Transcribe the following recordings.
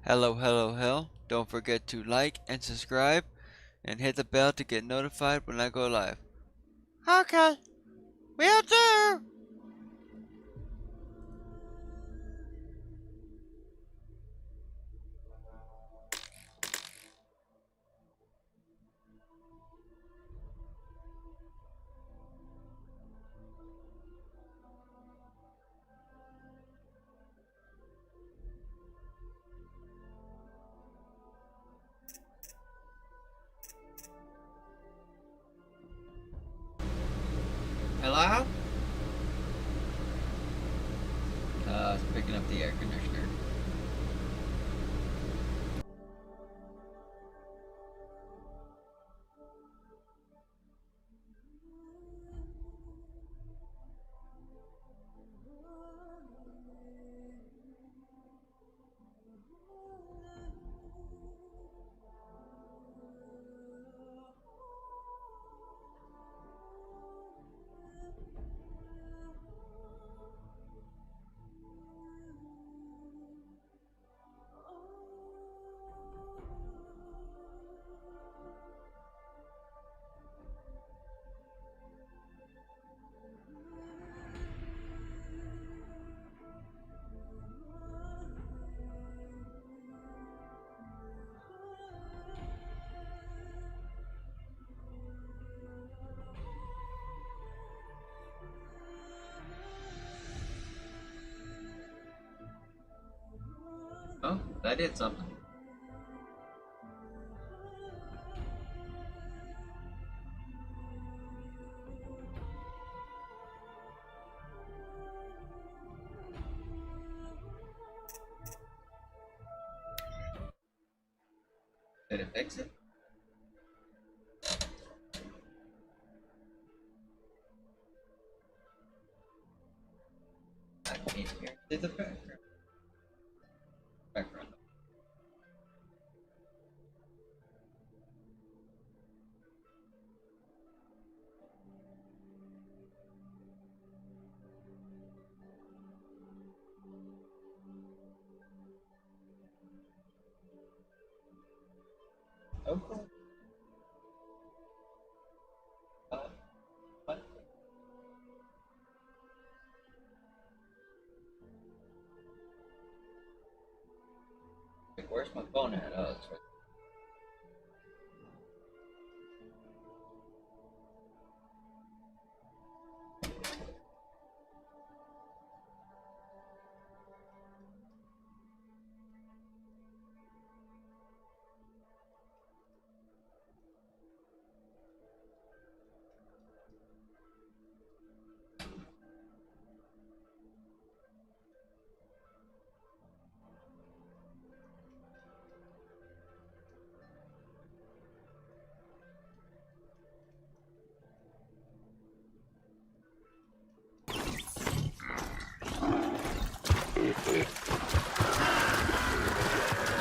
Hello, hello, hello. Don't forget to like and subscribe and hit the bell to get notified when I go live. Okay, will do. Hello? It's picking up the air conditioner. Oh, that did something. Did it fix it? I can't hear. Did the background? Okay. What? Wait, where's my phone at? Oh, it's right.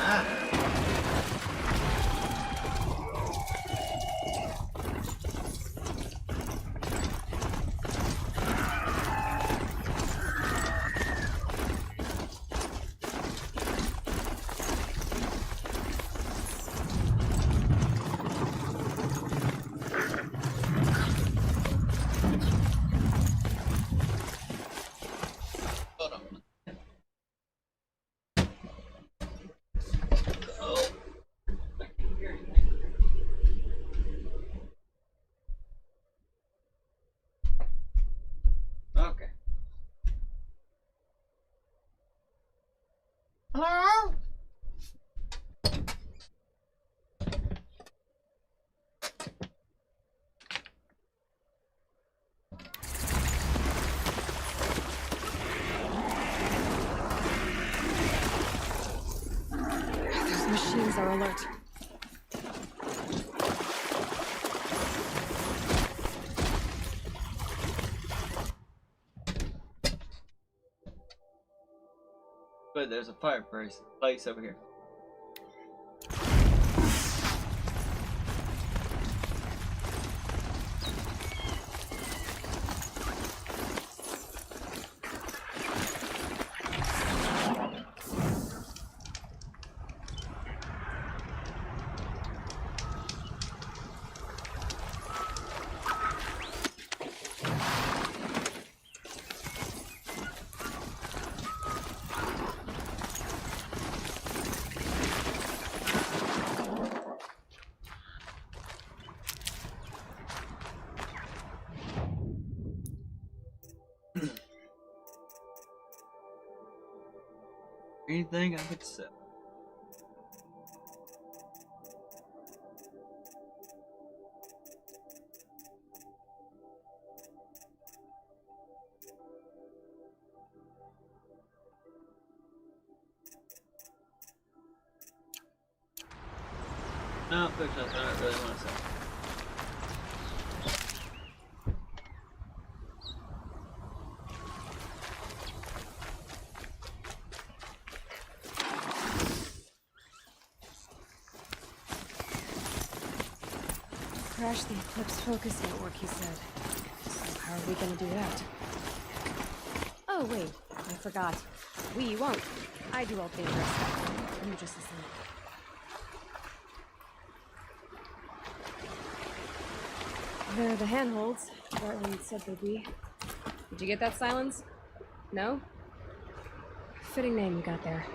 Ah! Hold on. Oh, I can hear you. Okay. Hello? Those machines are alert. But there's a fireplace over here. anything I could sell. No, because I don't really want to sell. Crash the Eclipse focus network, he said. So how are we gonna do that? Oh, wait. I forgot. We won't. I do all dangerous stuff. You just listen. They're the handholds. Bartland said they'd be. Did you get that, Silence? No? Fitting name you got there.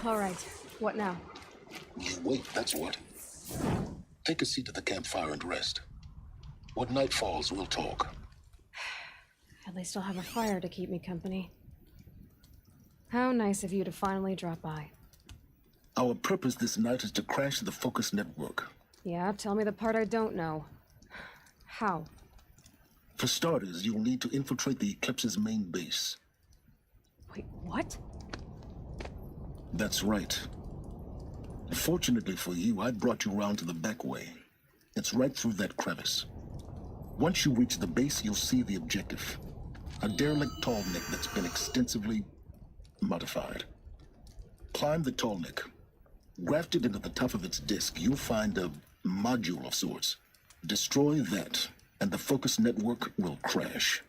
All right. What now? You wait, that's what. Take a seat at the campfire and rest. When night falls, we'll talk. At least I'll have a fire to keep me company. How nice of you to finally drop by. Our purpose this night is to crash the focus network. Yeah, tell me the part I don't know. How? For starters, you'll need to infiltrate the Eclipse's main base. Wait, what? That's right. Fortunately for you, I brought you around to the back way. It's right through that crevice. Once you reach the base, you'll see the objective. A derelict tall neck that's been extensively modified. Climb the tall neck. Grafted into the top of its disk, you'll find a module of sorts. Destroy that, and the focus network will crash.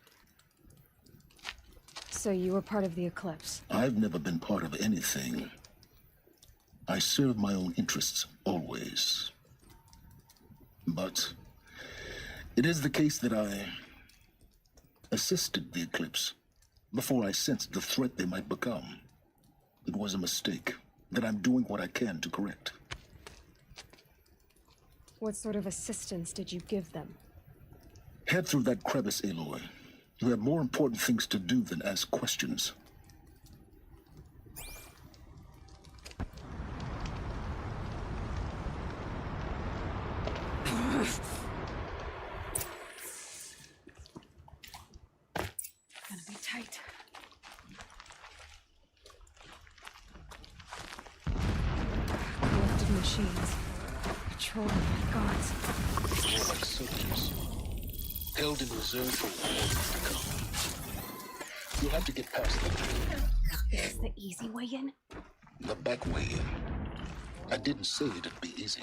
So you were part of the Eclipse? I've never been part of anything. I serve my own interests, always. But it is the case that I assisted the Eclipse before I sensed the threat they might become. It was a mistake that I'm doing what I can to correct. What sort of assistance did you give them? Head through that crevice, Aloy. You have more important things to do than ask questions. Gonna be tight. Collected machines. Patrolling gods. More like soldiers. Held in reserve for war to come. You'll have to get past them. Is this the easy way in? The back way in. I didn't say it'd be easy.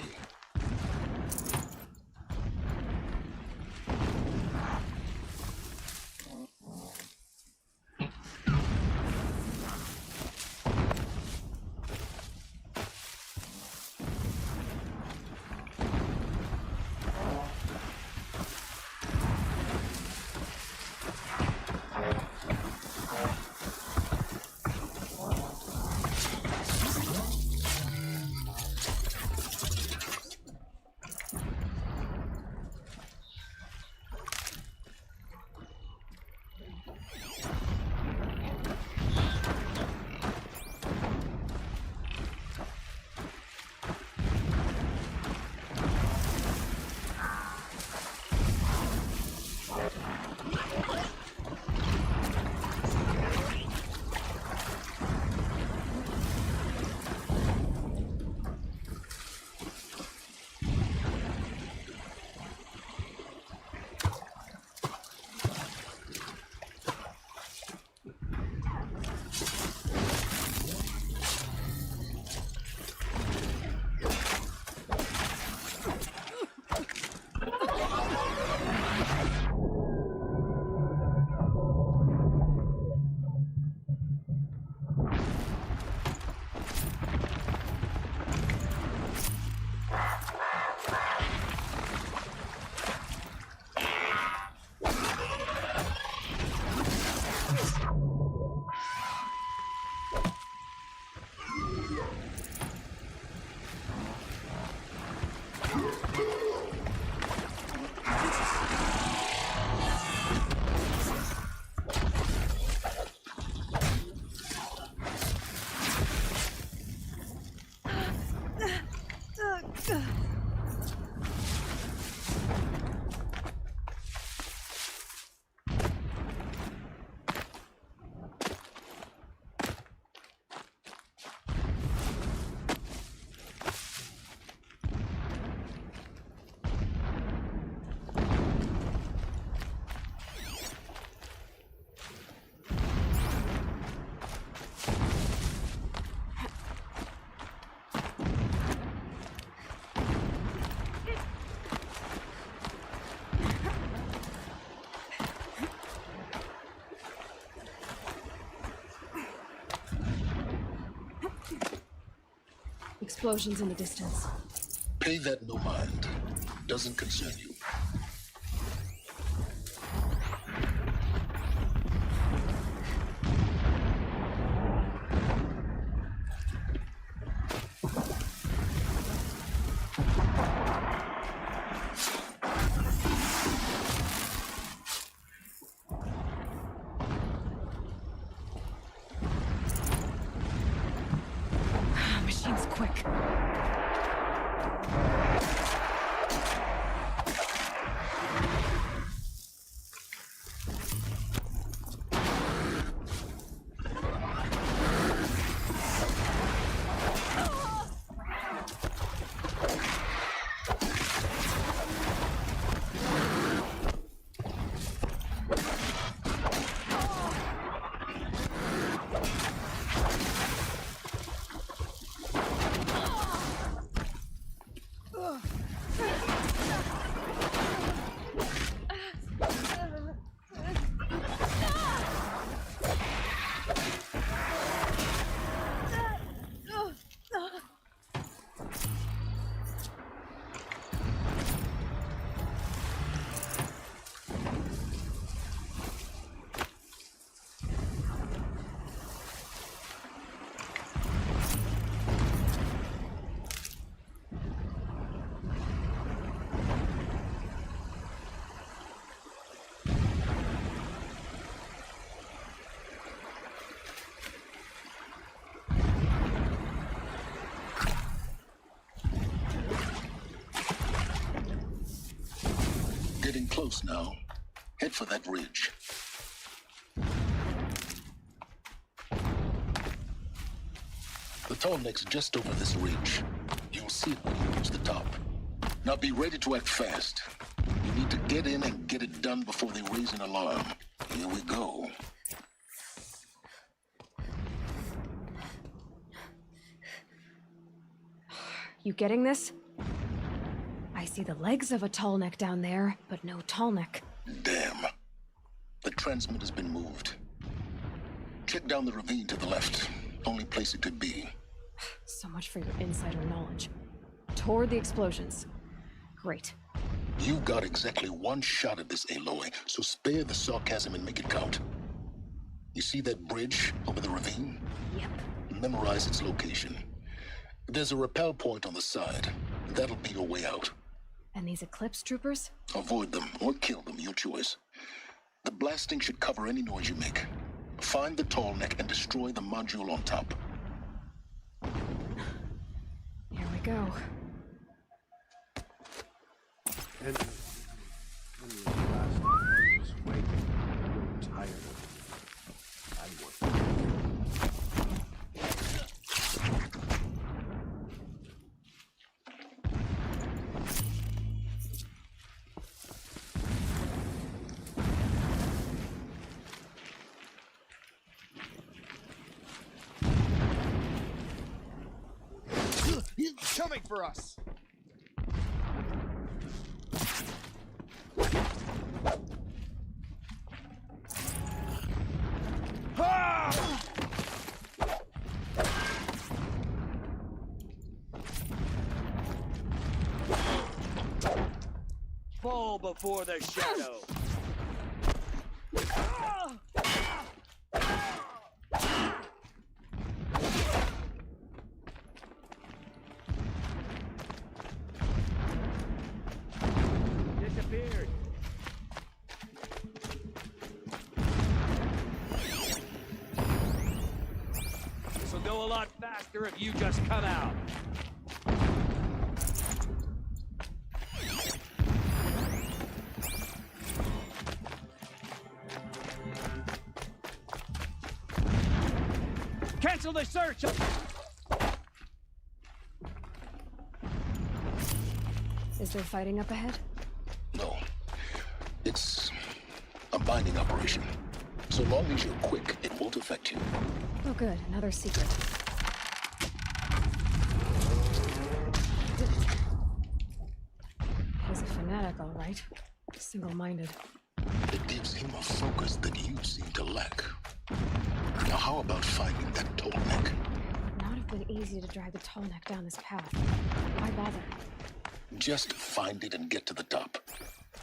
explosions in the distance. Pay that no mind. Doesn't concern you. Machine's quick. Getting close now. Head for that ridge. The tall neck's just over this ridge. You'll see it when you reach the top. Now be ready to act fast. You need to get in and get it done before they raise an alarm. Here we go. You getting this? I see the legs of a tall neck down there, but no tall neck. Damn. The transmitter's been moved. Check down the ravine to the left. Only place it could be. So much for your insider knowledge. Toward the explosions. Great. You got exactly one shot at this, Aloy, so spare the sarcasm and make it count. You see that bridge over the ravine? Yep. Memorize its location. There's a rappel point on the side. That'll be your way out. And these Eclipse troopers? Avoid them or kill them, your choice. The blasting should cover any noise you make. Find the tall neck and destroy the module on top. Here we go. And when you last was waiting, you were tired of it. I was. He's coming for us! Fall before the shadow. Disappeared. This will go a lot faster if you just come out. Cancel the search! Is there fighting up ahead? No. It's a binding operation. So long as you're quick, it won't affect you. Oh good, another secret. He's a fanatic, all right. Single-minded. It gives him a focus that you seem to lack. Now how about finding that tall neck? Not if been easy to drag the tall neck down this path. Why bother? Just find it and get to the top.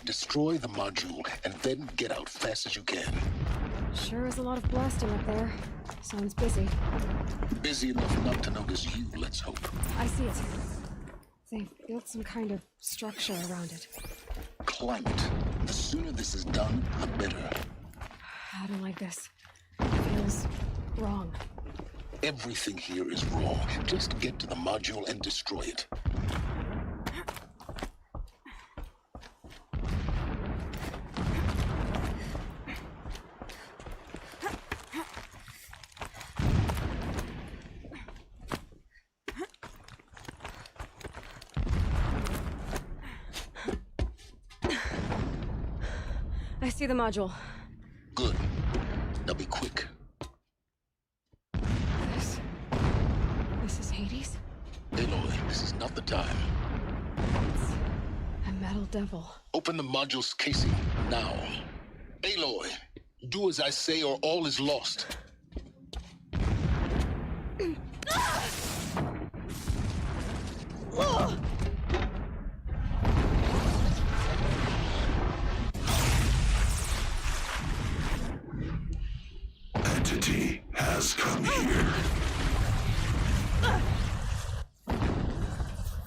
Destroy the module and then get out fast as you can. Sure is a lot of blasting up there. Sounds busy. Busy enough not to notice you, let's hope. I see it. They've built some kind of structure around it. Climb it. The sooner this is done, the better. I don't like this. It feels wrong. Everything here is wrong. Just get to the module and destroy it. I see the module. Good. Now be quick. This is Hades? Aloy, this is not the time. It's a metal devil. Open the module's casing, now. Aloy, do as I say or all is lost. Entity has come here.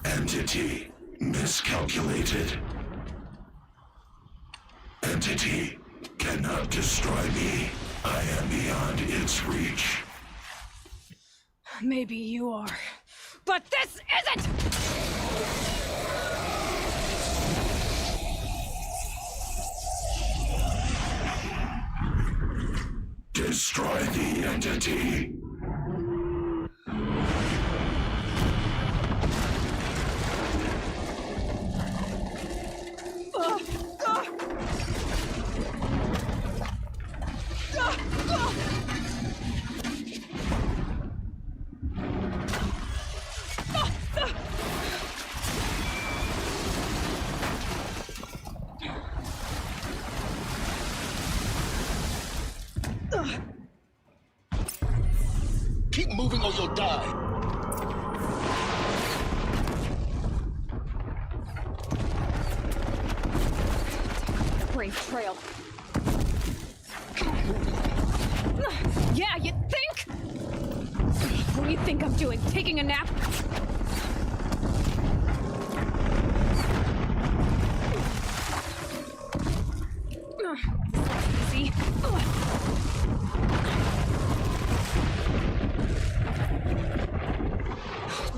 Entity miscalculated. Entity cannot destroy me. I am beyond its reach. Maybe you are. But this isn't! Destroy the entity. Keep moving or you'll die. Brave trail. Yeah, you think? What do you think I'm doing? Taking a nap? Easy.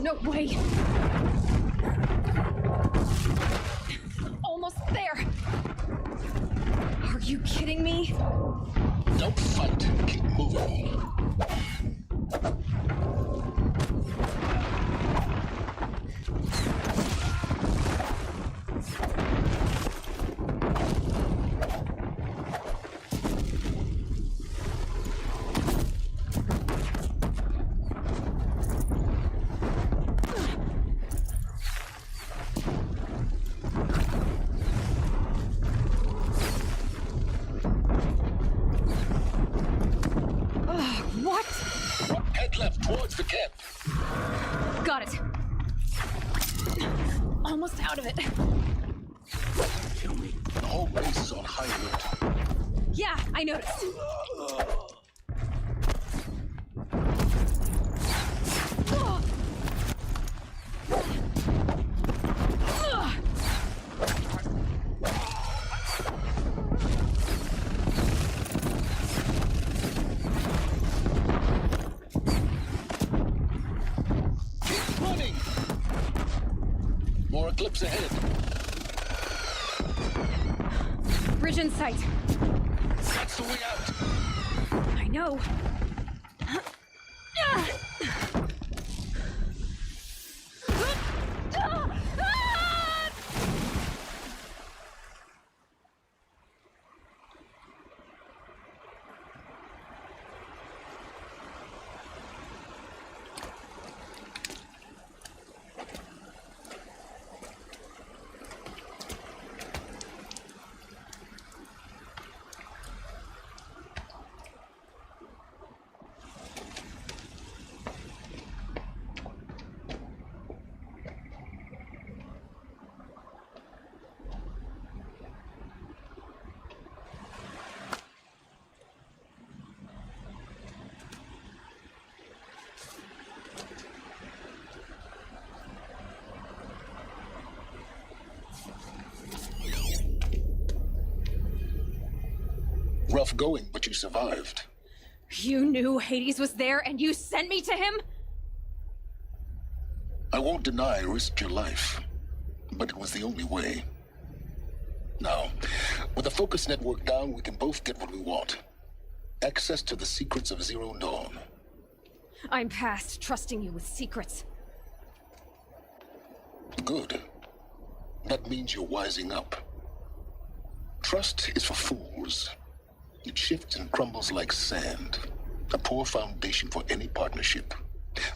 No way. Almost there. Are you kidding me? Don't fight. Keep moving. What? Head left towards the camp. Got it. Almost out of it. The whole base is on high alert. Yeah, I noticed. Keep running. More eclipse ahead. Bridge in sight. That's the way out. I know. Rough going, but you survived. You knew Hades was there and you sent me to him? I won't deny I risked your life, but it was the only way. Now, with the focus network down, we can both get what we want. Access to the secrets of Zero Dawn. I'm past trusting you with secrets. Good. That means you're wising up. Trust is for fools. It shifts and crumbles like sand. A poor foundation for any partnership.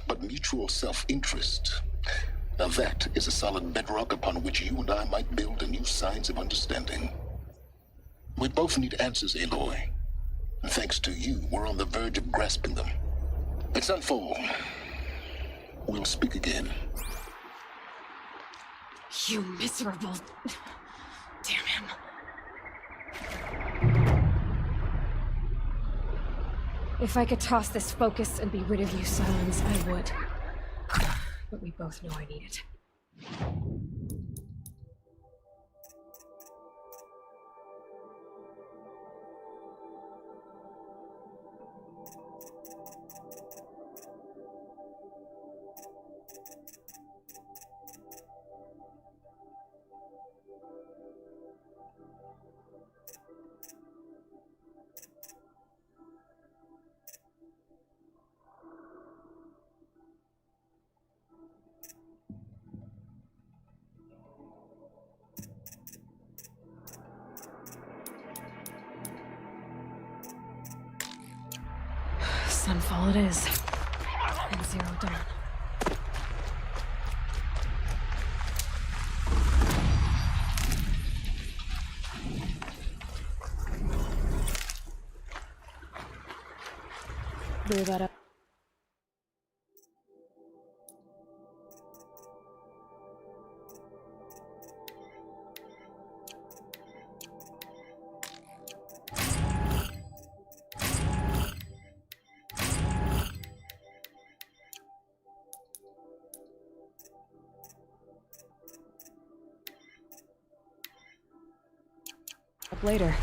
But mutual self-interest, now that is a solid bedrock upon which you and I might build a new science of understanding. We both need answers, Aloy. And thanks to you, we're on the verge of grasping them. It's unfold. We'll speak again. You miserable... Damn him. If I could toss this focus and be rid of you, Silence, I would. But we both know I need it. Sunfall it is. And Zero Dawn. Blew that up. Up later.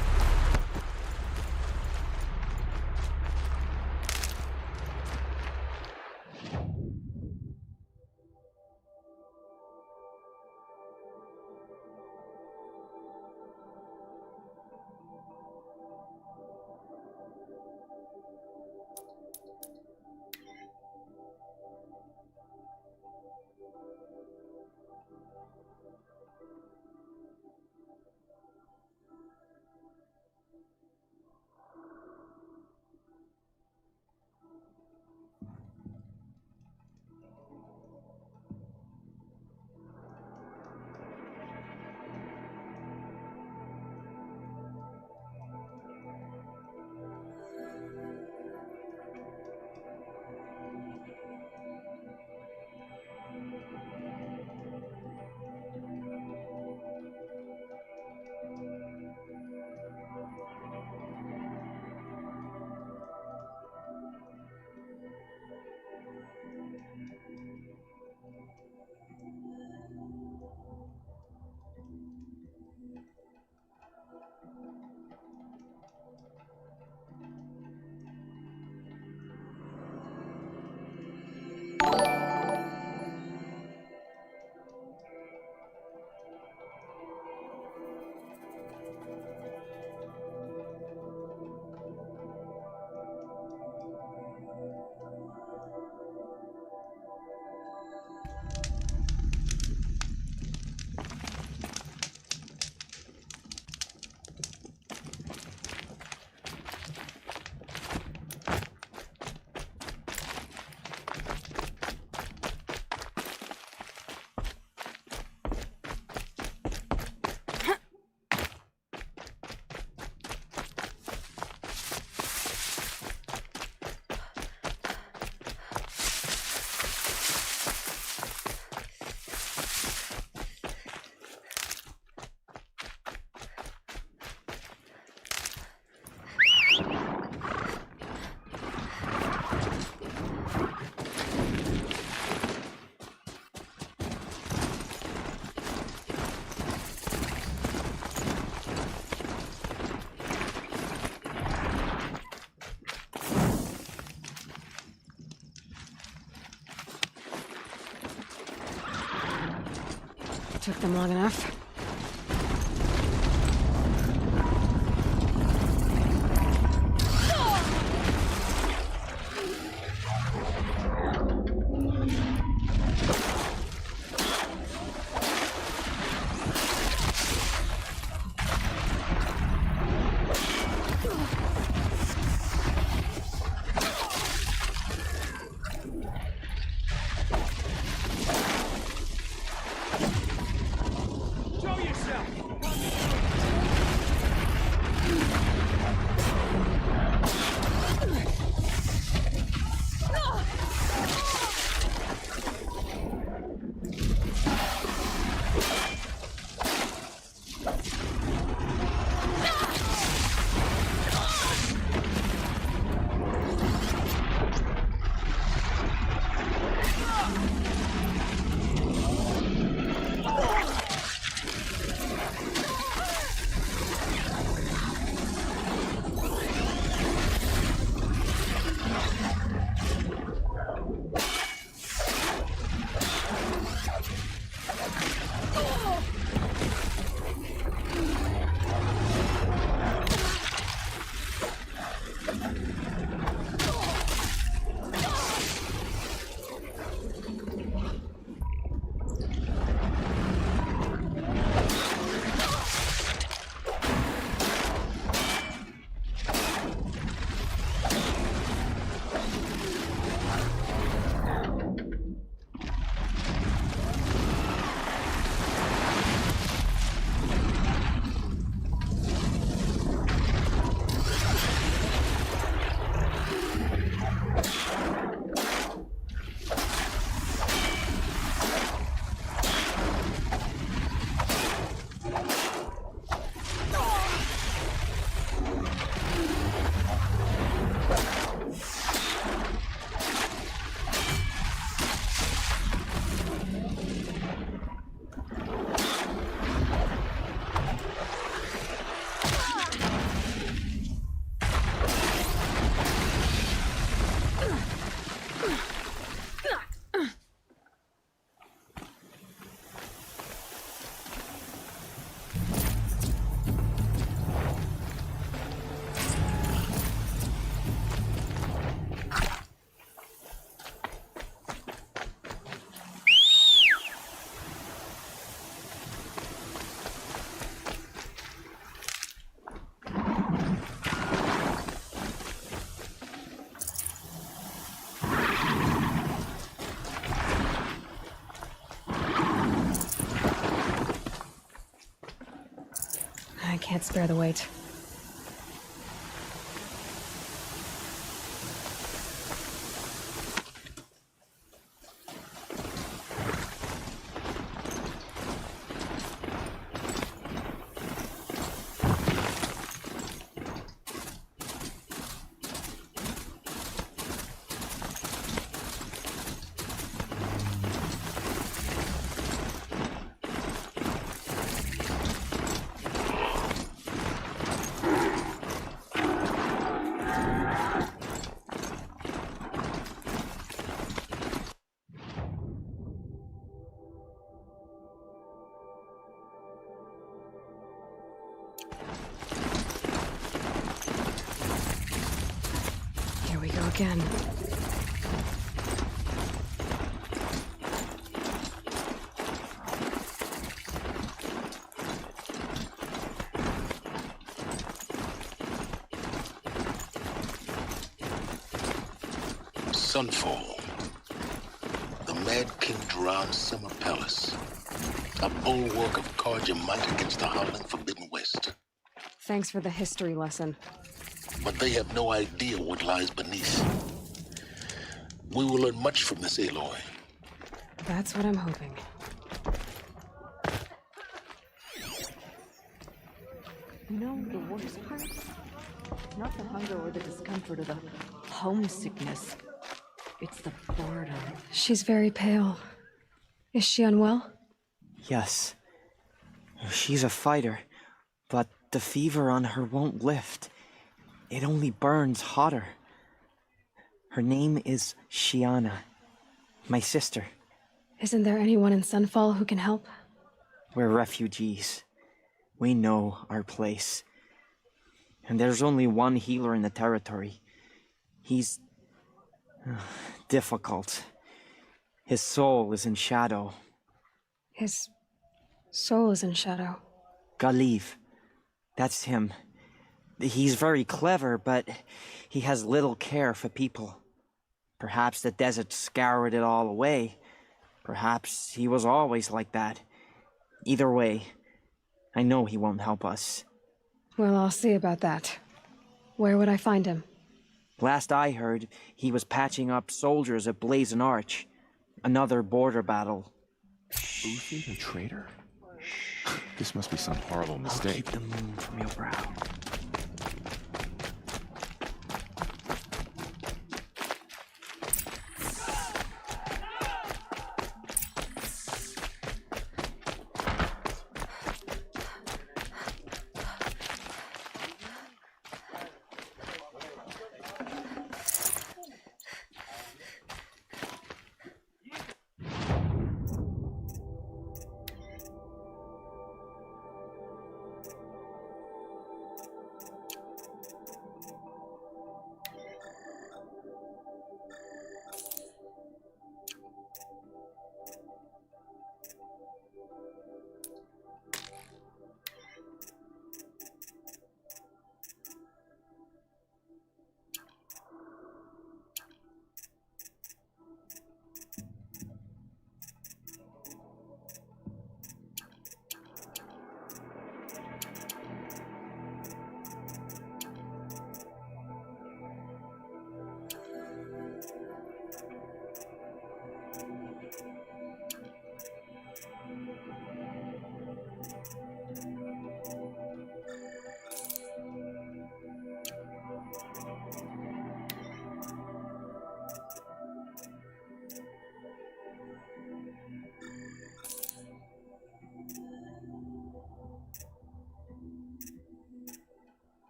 Took them long enough. Show yourself! I can't spare the weight. Here we go again. Sunfall. The Mad King Duran's summer palace. A bulwark of Carja might against the howling Forbidden West. Thanks for the history lesson. But they have no idea what lies beneath. We will learn much from this Aloy. That's what I'm hoping. You know, the worst part? Not the hunger or the discomfort or the homesickness. It's the boredom. She's very pale. Is she unwell? Yes. She's a fighter, but the fever on her won't lift. It only burns hotter. Her name is Shiana, my sister. Isn't there anyone in Sunfall who can help? We're refugees. We know our place. And there's only one healer in the territory. He's difficult. His soul is in shadow. His soul is in shadow. Galiv. That's him. He's very clever, but he has little care for people. Perhaps the desert scoured it all away. Perhaps he was always like that. Either way, I know he won't help us. Well, I'll see about that. Where would I find him? Last I heard, he was patching up soldiers at Blazon Arch. Another border battle. Boothy and traitor? This must be some horrible mistake. Keep the moon from your brow.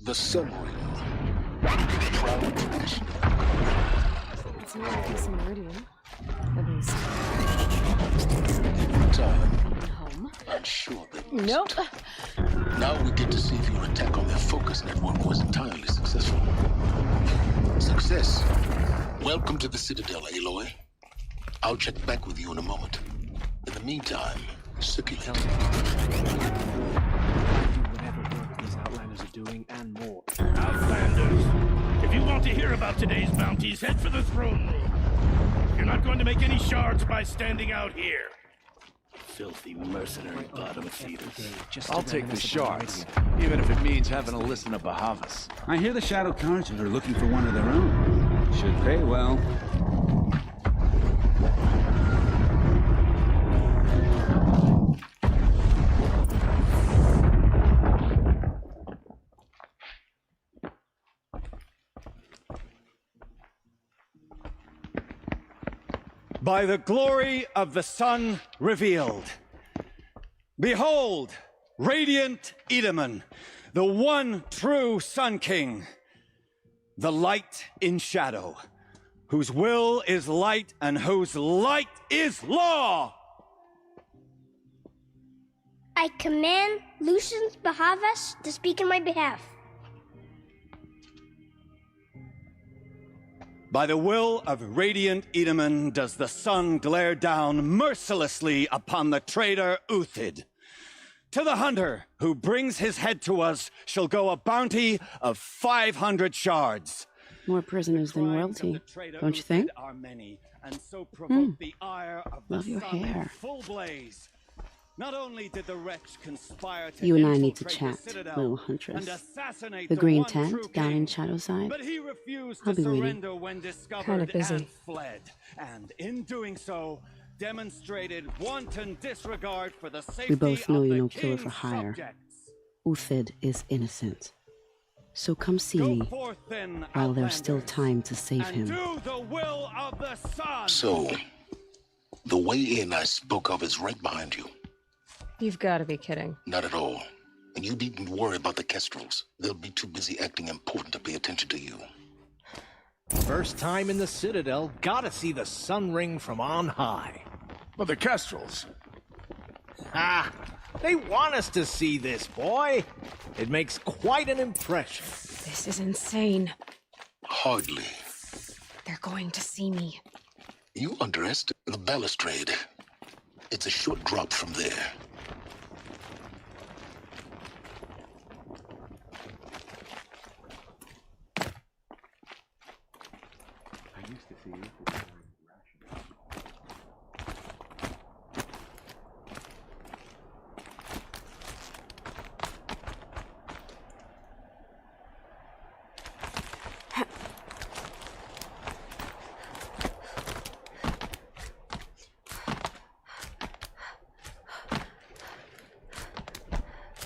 The submarine. Proud tradition. It's not a piece of meridian. At least. Time. Home. I'm sure that. Nope. Now we get to see if your attack on their focus network was entirely successful. Success. Welcome to the Citadel, Aloy. I'll check back with you in a moment. In the meantime, circulate. Whatever work these Outlanders are doing and more. Outlanders! If you want to hear about today's bounties, head for the throne room. You're not going to make any shards by standing out here. Filthy mercenary bottom feeders. I'll take the shards, even if it means having to listen to Bahavas. I hear the Shadow Cards are looking for one of their own. Should pay well. By the glory of the sun revealed. Behold, radiant Edaman, the one true Sun King. the light in shadow, whose will is light and whose light is law! I command Lucius Bahavas to speak in my behalf. By the will of Radiant Edaman does the sun glare down mercilessly upon the traitor Uthid. To the hunter who brings his head to us shall go a bounty of 500 shards. More prisoners than royalty, don't you think? Love your hair. Not only did the wretch conspire to You and I need to infiltrate the chat, citadel little huntress. and assassinate The green one tent true down in king, Shadowside. but he refused I'll to be waiting. surrender when discovered Kinda busy. and fled, and in doing so, demonstrated wanton disregard for the safety We both know of you're the no killer king's for hire. subjects. Uthid is innocent. So come see Go me forth then, while there's still Outlanders, time to save and him. do the will of the sun. So, the way in I spoke of is right behind you. You've got to be kidding. Not at all. And you needn't worry about the Kestrels. They'll be too busy acting important to pay attention to you. First time in the Citadel, gotta see the sun ring from on high. But the Kestrels. Ah, they want us to see this, boy. It makes quite an impression. This is insane. Hardly. They're going to see me. You underestimate the balustrade. It's a short drop from there. I used to see you.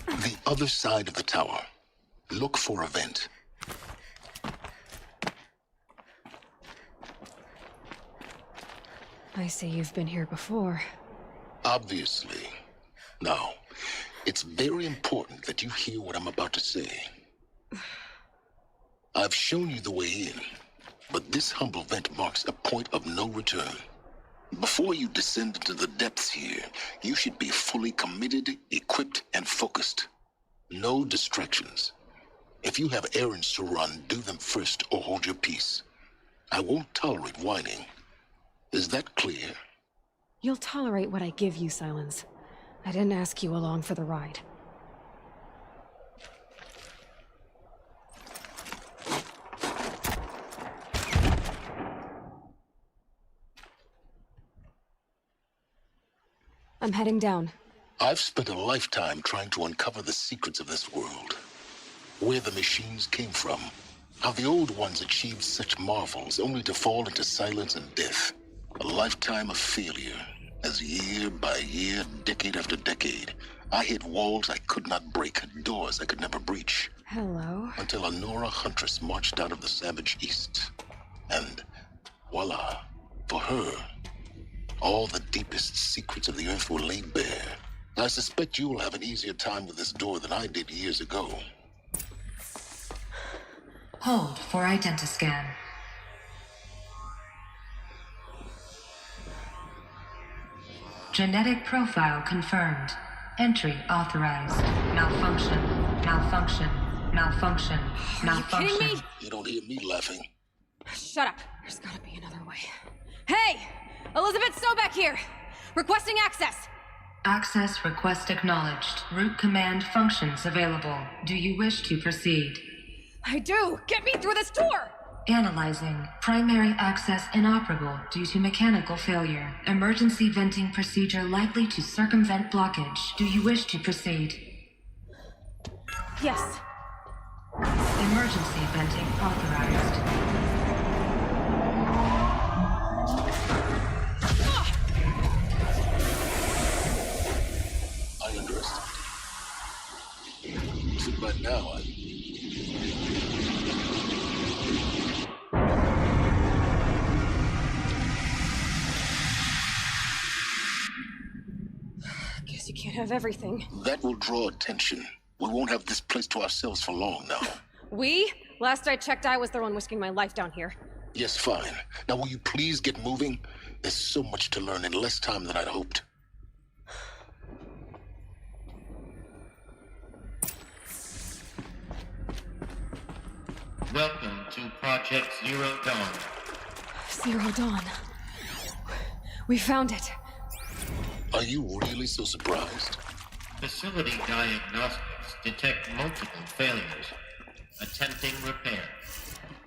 The other side of the tower. Look for a vent. I see you've been here before. Obviously. Now, it's very important that you hear what I'm about to say. I've shown you the way in, but this humble vent marks a point of no return. Before you descend into the depths here, you should be fully committed, equipped, and focused. No distractions. If you have errands to run, do them first or hold your peace. I won't tolerate whining. Is that clear? You'll tolerate what I give you, Silence. I didn't ask you along for the ride. I'm heading down. I've spent a lifetime trying to uncover the secrets of this world. Where the machines came from. How the old ones achieved such marvels only to fall into silence and death. A lifetime of failure. As year by year, decade after decade, I hit walls I could not break, doors I could never breach. Hello? Until a Nora huntress marched out of the savage east. And voila, for her, all the deepest secrets of the earth were laid bare. I suspect you'll have an easier time with this door than I did years ago. Hold for identiscan. Genetic profile confirmed. Entry authorized. Malfunction. Malfunction. Malfunction. Malfunction. You kidding me? You don't hear me laughing. Shut up. There's gotta be another way. Hey! Elizabeth Sobeck here! Requesting access! Access request acknowledged. Root command functions available. Do you wish to proceed? I do! Get me through this door! Analyzing. Primary access inoperable due to mechanical failure. Emergency venting procedure likely to circumvent blockage. Do you wish to proceed? Yes. Emergency venting authorized. I underestimated. So by now, Guess you can't have everything. that will draw attention. We won't have this place to ourselves for long now. We? Last I checked, I was the one risking my life down here. Yes, fine. Now will you please get moving? There's so much to learn in less time than I'd hoped. Welcome to Project Zero Dawn. Zero Dawn. We found it. Are you really so surprised? Facility diagnostics detect multiple failures. Attempting repair.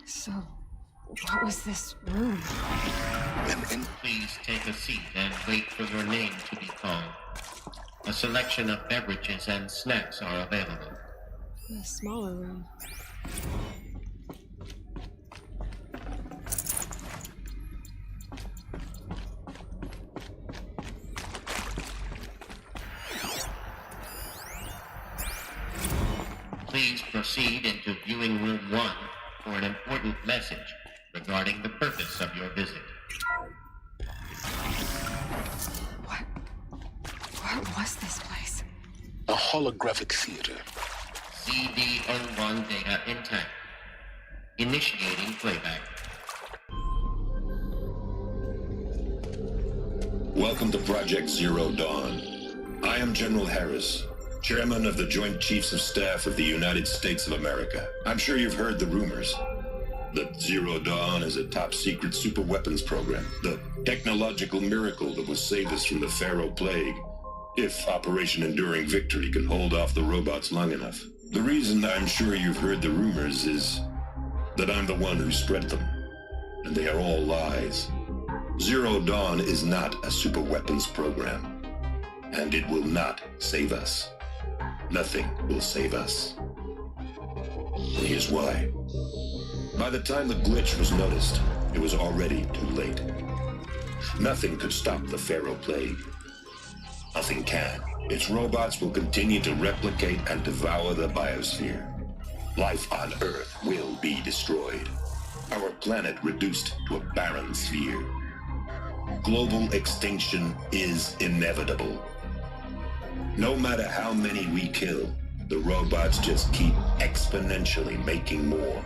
So, what was this room? Please take a seat and wait for your name to be called. A selection of beverages and snacks are available. A smaller room. Please proceed into viewing room 1 for an important message regarding the purpose of your visit. What was this place? A holographic theater. CD01 data intact. Initiating playback. Welcome to Project Zero Dawn. I am General Harris, Chairman of the Joint Chiefs of Staff of the United States of America. I'm sure you've heard the rumors that Zero Dawn is a top-secret superweapons program, the technological miracle that will save us from the Pharaoh Plague, if Operation Enduring Victory can hold off the robots long enough. The reason I'm sure you've heard the rumors is that I'm the one who spread them, and they are all lies. Zero Dawn is not a superweapons program, and it will not save us. Nothing will save us. And here's why. By the time the glitch was noticed, it was already too late. Nothing could stop the Pharaoh Plague. Nothing can. Its robots will continue to replicate and devour the biosphere. Life on Earth will be destroyed. Our planet reduced to a barren sphere. Global extinction is inevitable. No matter how many we kill, the robots just keep exponentially making more.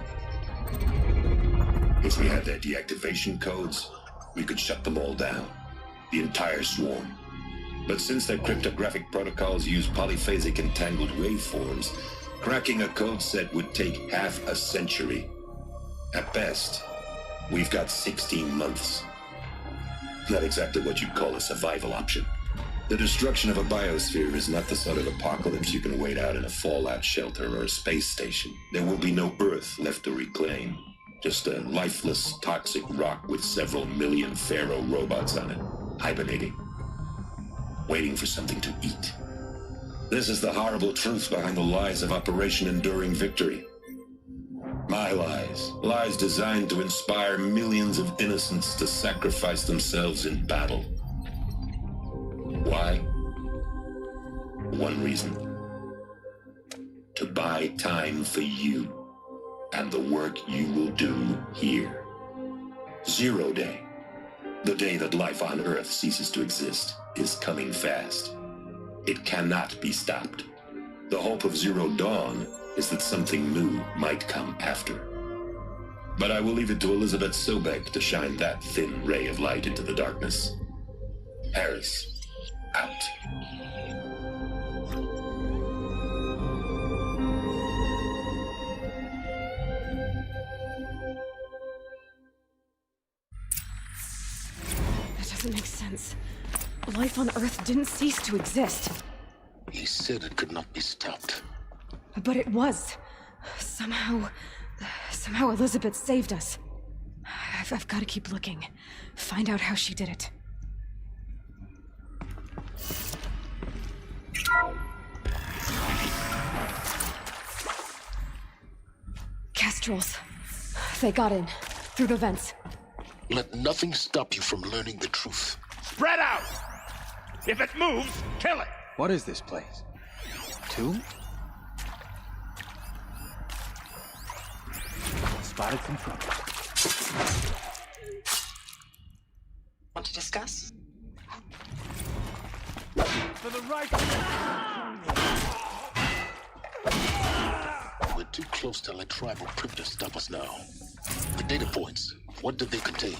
If we had their deactivation codes, we could shut them all down. The entire swarm. But since their cryptographic protocols use polyphasic entangled waveforms, cracking a code set would take half a century. At best, we've got 16 months. Not exactly what you'd call a survival option. The destruction of a biosphere is not the sort of apocalypse you can wait out in a fallout shelter or a space station. There will be no Earth left to reclaim. Just a lifeless, toxic rock with several million Pharaoh robots on it, hibernating, waiting for something to eat. This is the horrible truth behind the lies of Operation Enduring Victory. My lies. Lies designed to inspire millions of innocents to sacrifice themselves in battle. Why? One reason. To buy time for you and the work you will do here. Zero Day, the day that life on Earth ceases to exist, is coming fast. It cannot be stopped. The hope of Zero Dawn is that something new might come after. But I will leave it to Elizabeth Sobek to shine that thin ray of light into the darkness. Harris, out. That doesn't make sense. Life on Earth didn't cease to exist. He said it could not be stopped. But it was. Somehow Elizabeth saved us. I've got to keep looking. Find out how she did it. Kestrels. They got in. Through the vents. Let nothing stop you from learning the truth. Spread out! If it moves, kill it! What is this place? Tomb? Spotted from front. Want to discuss? For the right... We're too close to that tribal crypt to stop us now. The data points, what did they contain?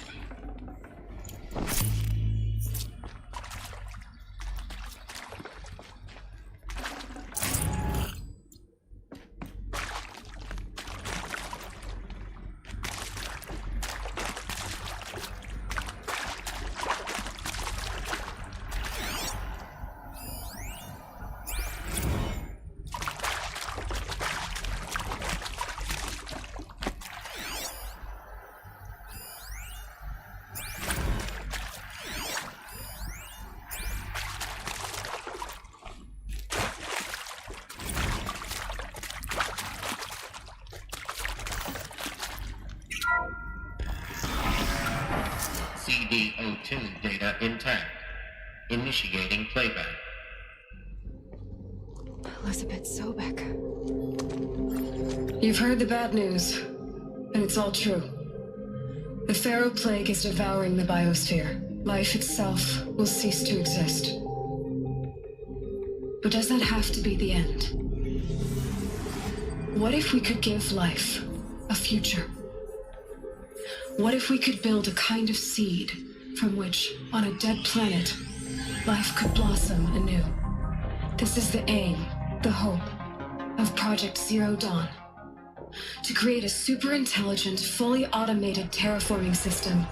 CD02 data intact. Initiating playback. Elizabeth Sobek. You've heard the bad news, and it's all true. The Pharaoh Plague is devouring the biosphere. Life itself will cease to exist. But does that have to be the end? What if we could give life a future? What if we could build a kind of seed from which, on a dead planet, life could blossom anew? This is the aim, the hope, of Project Zero Dawn. To create a super-intelligent, fully automated terraforming system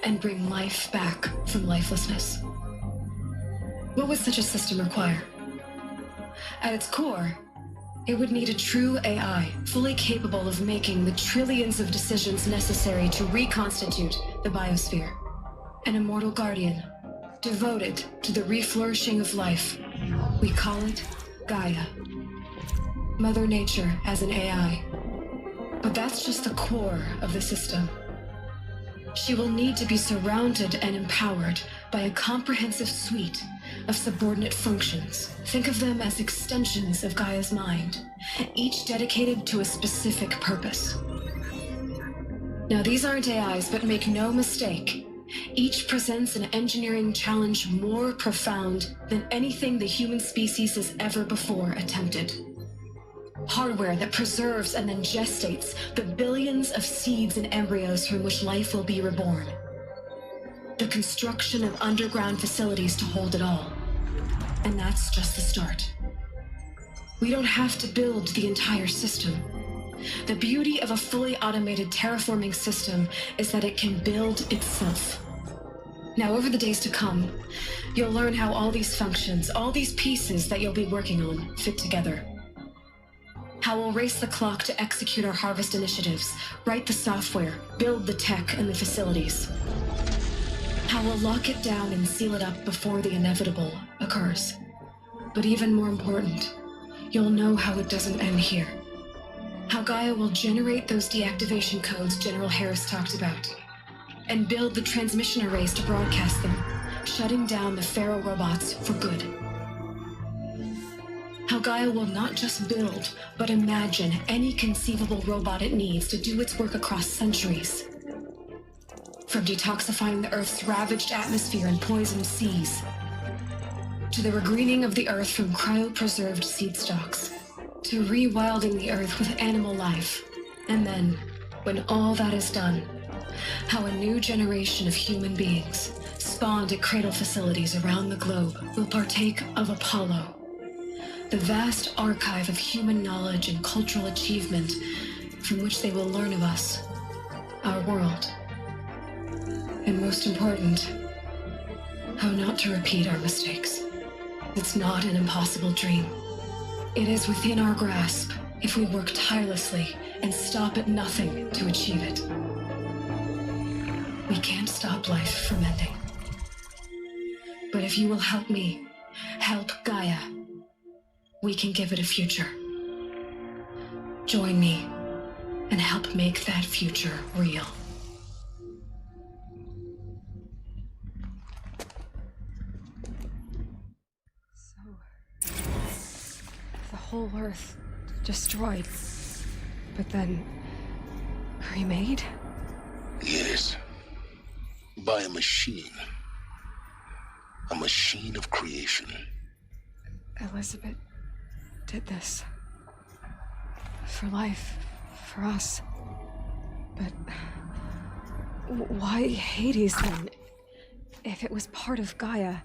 and bring life back from lifelessness. What would such a system require? At its core, it would need a true AI, fully capable of making the trillions of decisions necessary to reconstitute the biosphere. An immortal guardian, devoted to the reflourishing of life. We call it Gaia. Mother Nature as an AI. But that's just the core of the system. She will need to be surrounded and empowered by a comprehensive suite of subordinate functions. Think of them as extensions of Gaia's mind, each dedicated to a specific purpose. Now, these aren't AIs, but make no mistake, each presents an engineering challenge more profound than anything the human species has ever before attempted. Hardware that preserves and then gestates the billions of seeds and embryos from which life will be reborn. The construction of underground facilities to hold it all. And that's just the start. We don't have to build the entire system. The beauty of a fully automated terraforming system is that it can build itself. Now, over the days to come, you'll learn how all these functions, all these pieces that you'll be working on, fit together. How we'll race the clock to execute our harvest initiatives, write the software, build the tech and the facilities. How we'll lock it down and seal it up before the inevitable occurs. But even more important, you'll know how it doesn't end here. How Gaia will generate those deactivation codes General Harris talked about, and build the transmission arrays to broadcast them, shutting down the Pharaoh robots for good. How Gaia will not just build, but imagine any conceivable robot it needs to do its work across centuries. From detoxifying the Earth's ravaged atmosphere and poisoned seas, to the regreening of the Earth from cryopreserved seed stalks, to rewilding the Earth with animal life. And then, when all that is done, how a new generation of human beings, spawned at cradle facilities around the globe, will partake of Apollo, the vast archive of human knowledge and cultural achievement from which they will learn of us, our world. And most important, how not to repeat our mistakes. It's not an impossible dream. It is within our grasp if we work tirelessly and stop at nothing to achieve it. We can't stop life from ending. But if you will help me, help Gaia, we can give it a future. Join me and help make that future real. So, the whole Earth destroyed, but then remade? Yes. By a machine. A machine of creation. Elizabeth did this. For life. For us. But... why Hades, then? If it was part of Gaia,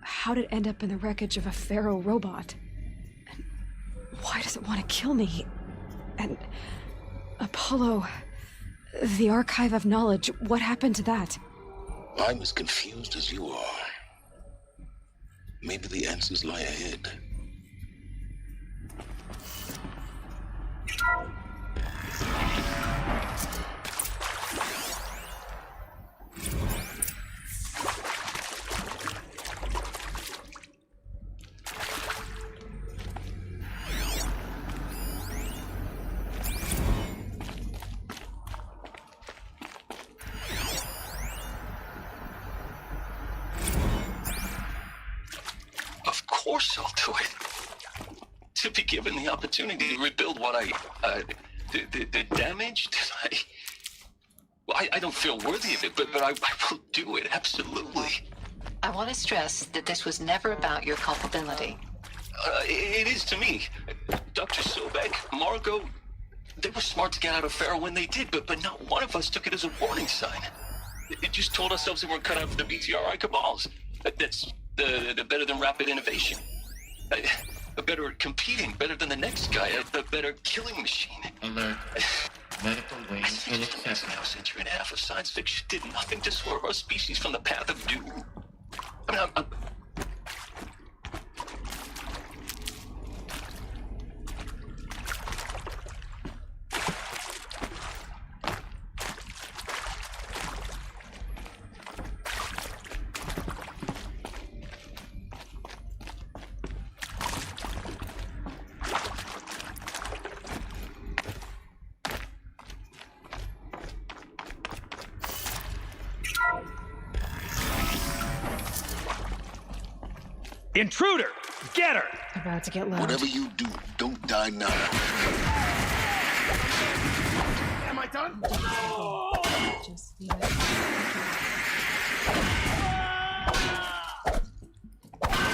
how did it end up in the wreckage of a Pharaoh robot? And why does it want to kill me? And... Apollo... the Archive of Knowledge, what happened to that? I'm as confused as you are. Maybe the answers lie ahead. Of course I'll do it. To be given the opportunity to rebuild what the damage that I don't feel worthy of it, but I will do it, absolutely. I want to stress that this was never about your culpability. It is to me. Dr. Sobek, Margot, they were smart to get out of Pharaoh when they did, but not one of us took it as a warning sign. It just told ourselves we weren't cut out for the BTRI cabals. That's the better than rapid innovation. Better at competing, better than the next guy, a better killing machine. Alert. Medical wing inaccessible. Now, century and a half of science fiction did nothing to swerve our species from the path of doom. I mean, I'm Intruder! Get her! About to get loud. Whatever you do, don't die now. Am I done? Just leave it.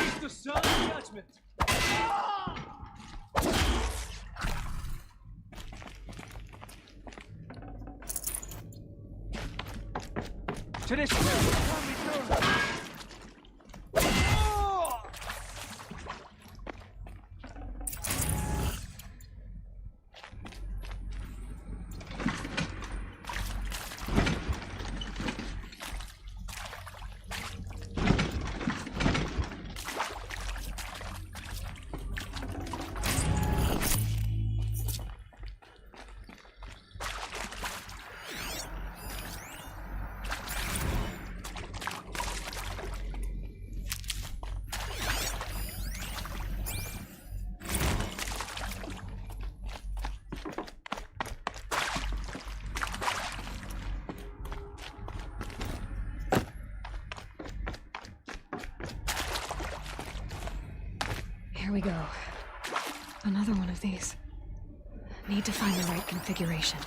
He's the son of judgment! Tradition! Here we go. Another one of these. Need to find the right configuration.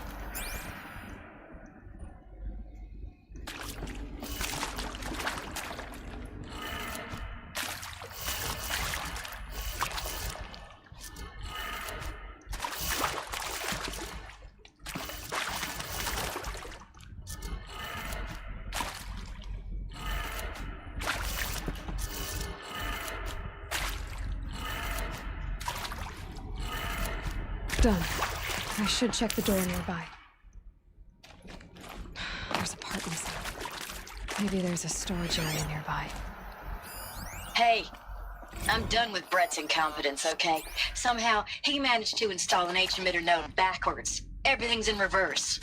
Done. I should check the door nearby. There's a part missing. Maybe there's a storage area nearby. Hey, I'm done with Brett's incompetence, okay? Somehow, he managed to install an H-emitter node backwards. Everything's in reverse.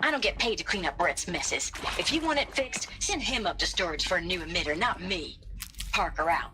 I don't get paid to clean up Brett's messes. If you want it fixed, send him up to storage for a new emitter, not me. Parker out.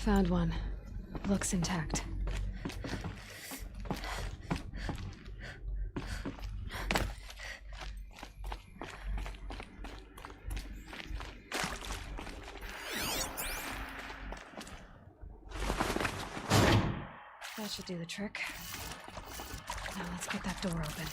Found one. Looks intact. That should do the trick. Now let's get that door open.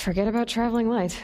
Forget about traveling light.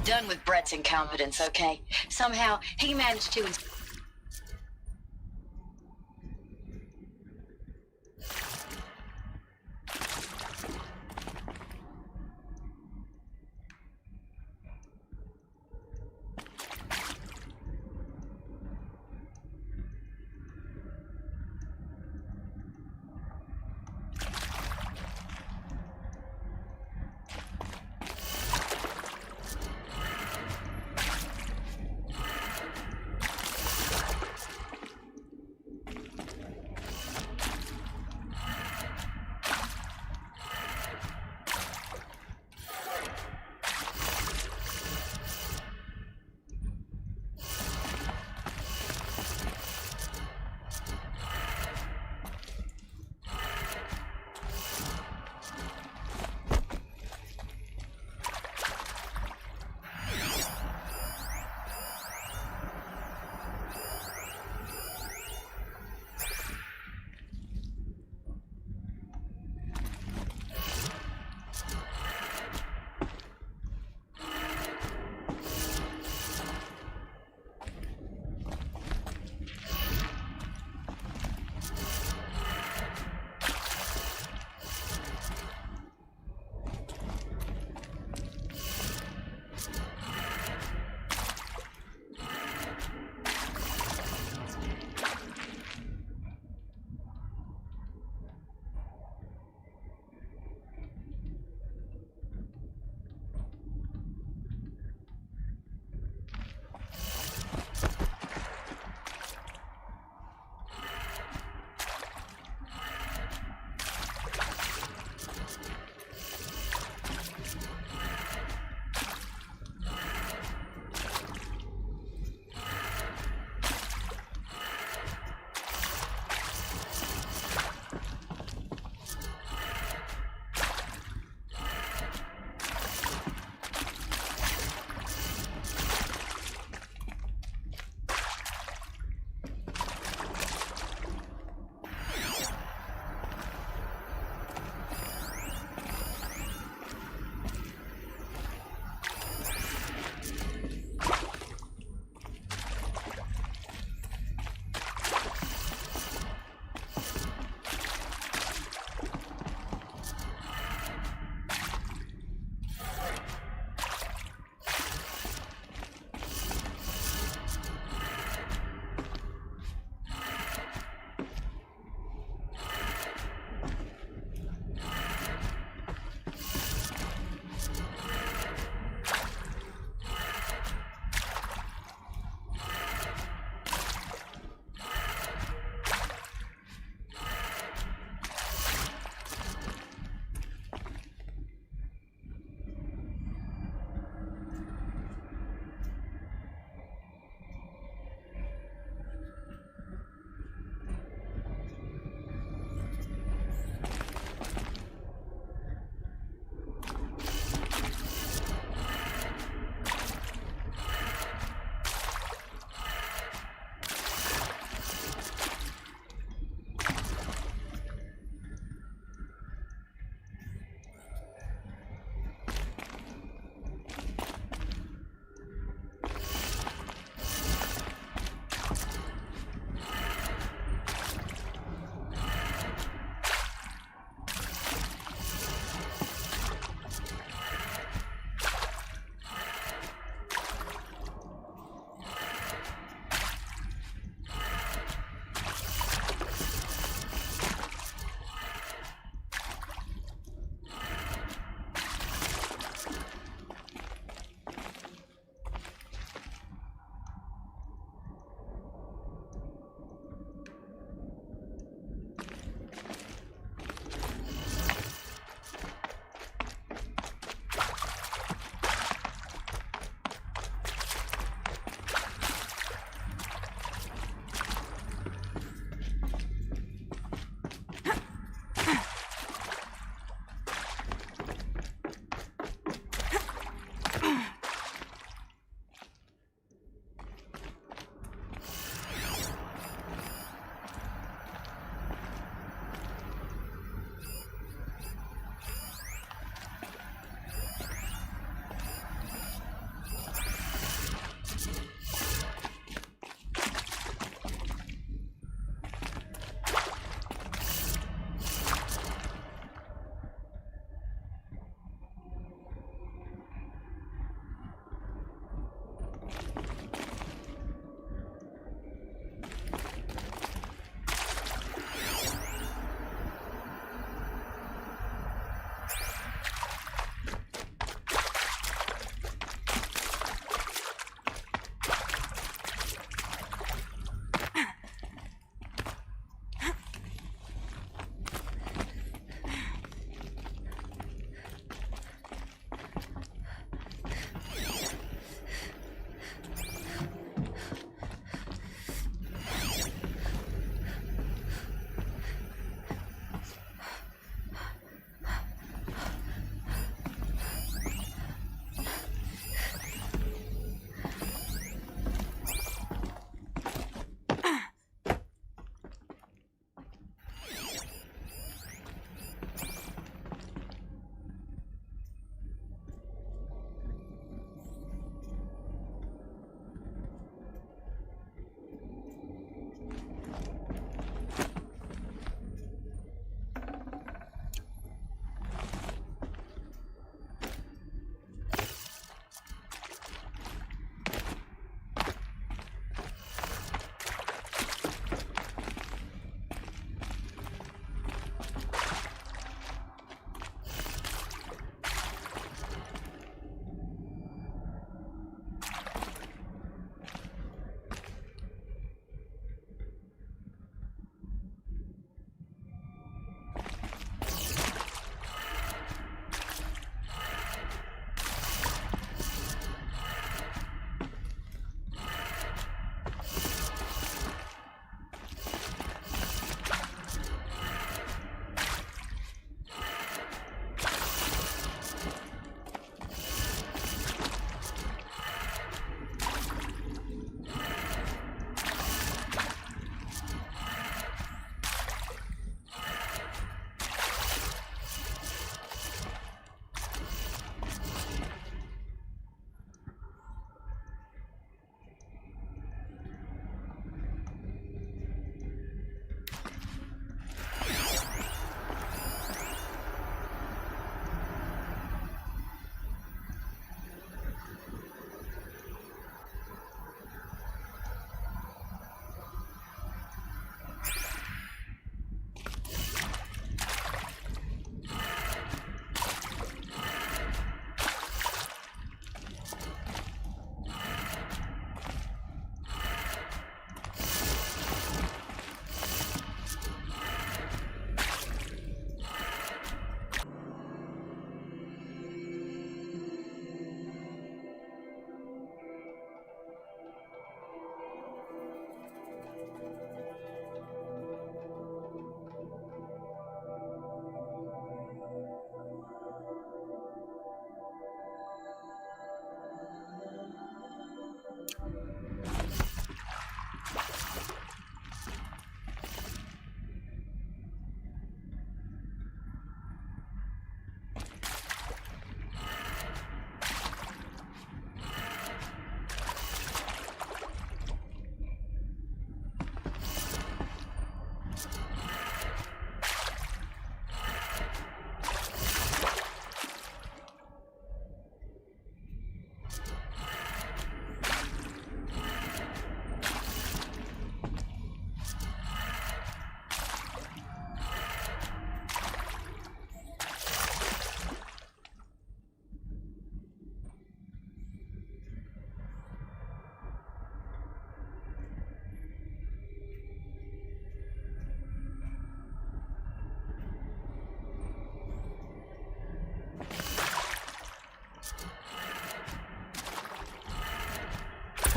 done with Brett's incompetence, okay? Somehow, he managed to...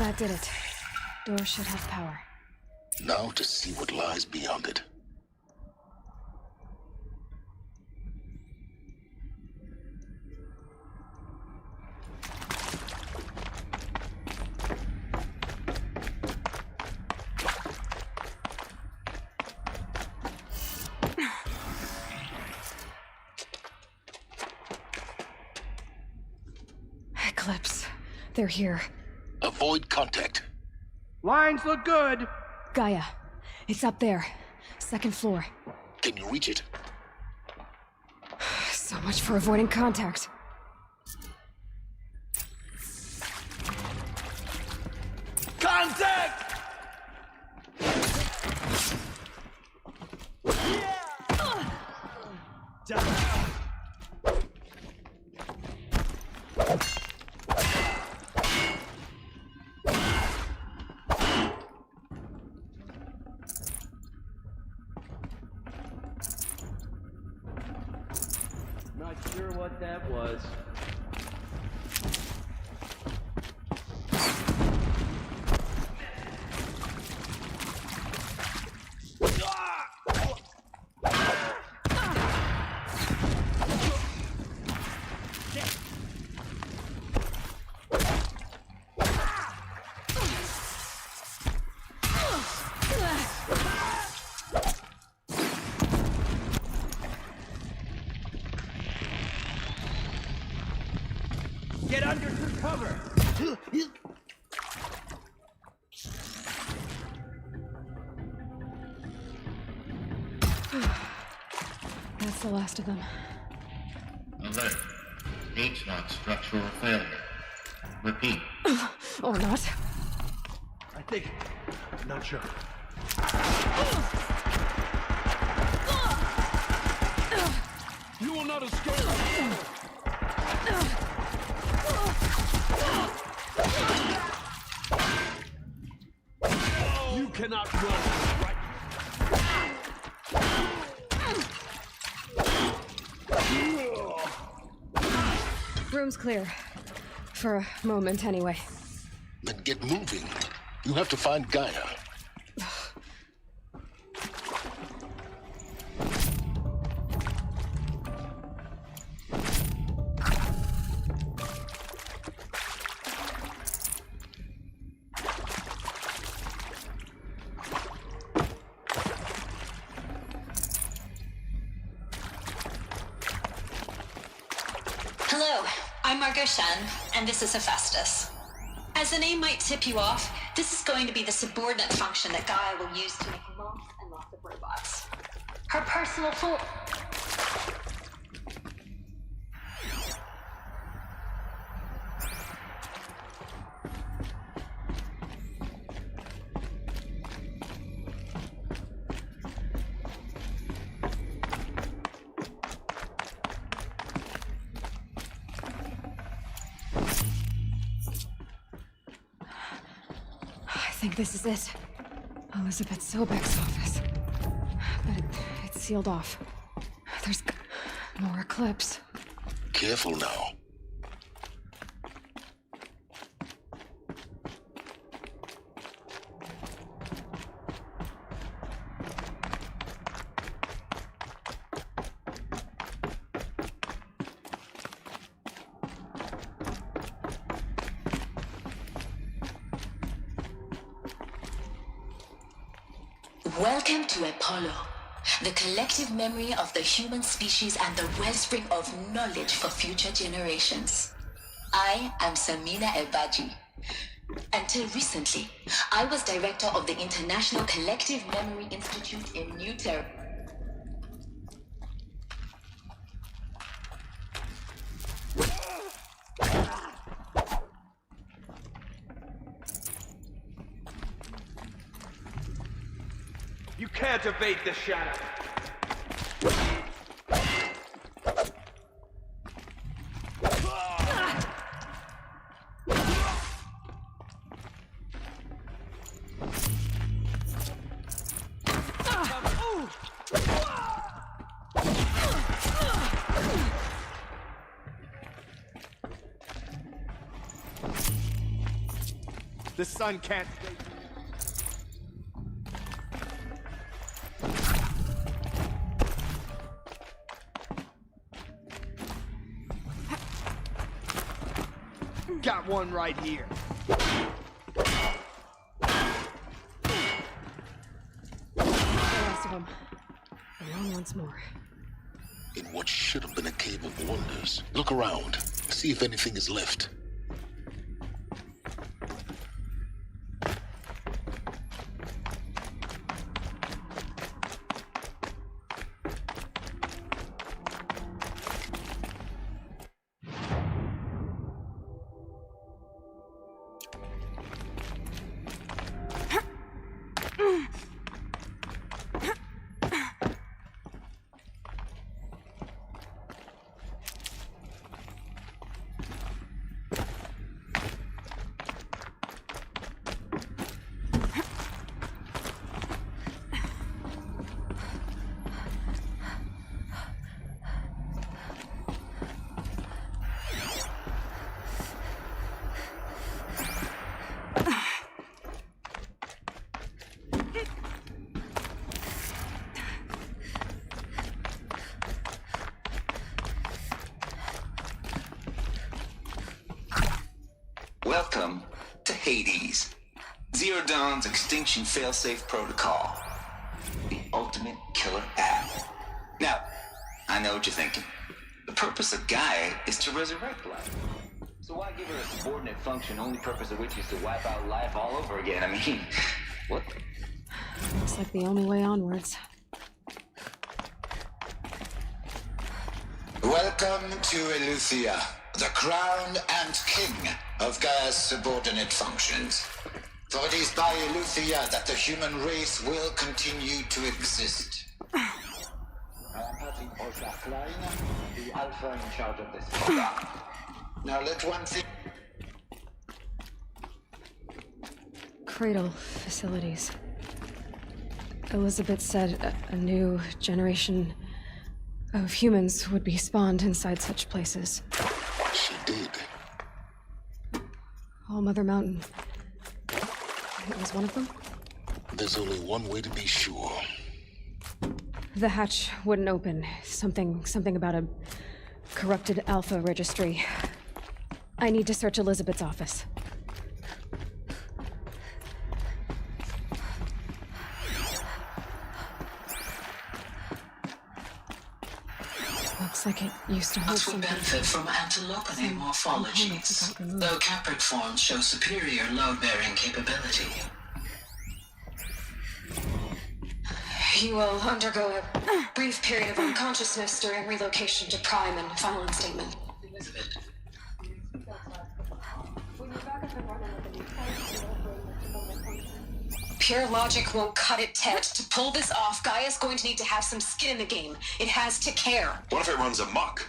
That did it. Door should have power. Now to see what lies beyond it. Eclipse. They're here. Avoid contact. Lines look good. Gaia. It's up there. Second floor. Can you reach it? So much for avoiding contact. Contact! Not sure what that was. Get under some cover. That's the last of them. Alert. H-lock structural failure. Repeat. Or not. I think. Not sure. You will not escape! You cannot run right. Room's clear. For a moment, anyway. Then get moving. You have to find Gaia. Hello, I'm Margot Shen, and this is Hephaestus. As the name might tip you off, this is going to be the subordinate function that Gaia will use to make lots and lots of robots. Her personal I think this is it. Elizabeth Sobek's office. But it's sealed off. There's more Eclipse. Careful now. Welcome to Apollo, the collective memory of the human species and the wellspring of knowledge for future generations. I am Samina Elbaji. Until recently, I was director of the International Collective Memory Institute in New Terra. You can't evade the shadow. The sun can't stay. Got one right here. The rest of them. Along once more. In what should have been a cave of wonders. Look around. See if anything is left. Welcome to Hades, Zero Dawn's extinction failsafe protocol. The ultimate killer app. Now, I know what you're thinking. The purpose of Gaia is to resurrect life. So why give her a subordinate function, only purpose of which is to wipe out life all over again? I mean, what the... Looks like the only way onwards. Welcome to Eleuthia, the crown and king of Gaia's subordinate functions. For it is by Eleuthia that the human race will continue to exist. I am Patrick Klein, the alpha in charge of this program. Now let one thing... Cradle facilities. Elizabeth said a new generation of humans would be spawned inside such places. She did. All Mother Mountain. It was one of them? There's only one way to be sure. The hatch wouldn't open. Something about a corrupted Alpha registry. I need to search Elizabeth's office. Looks like it used to hold Us would something. benefit from antilopinae morphologies, though Caprid forms show superior load-bearing capability. You will undergo a brief period of unconsciousness during relocation to Prime and final instatement. Elizabeth. Pure logic won't cut it, Ted. To pull this off, Gaia's going to need to have some skin in the game. It has to care. What if it runs amok?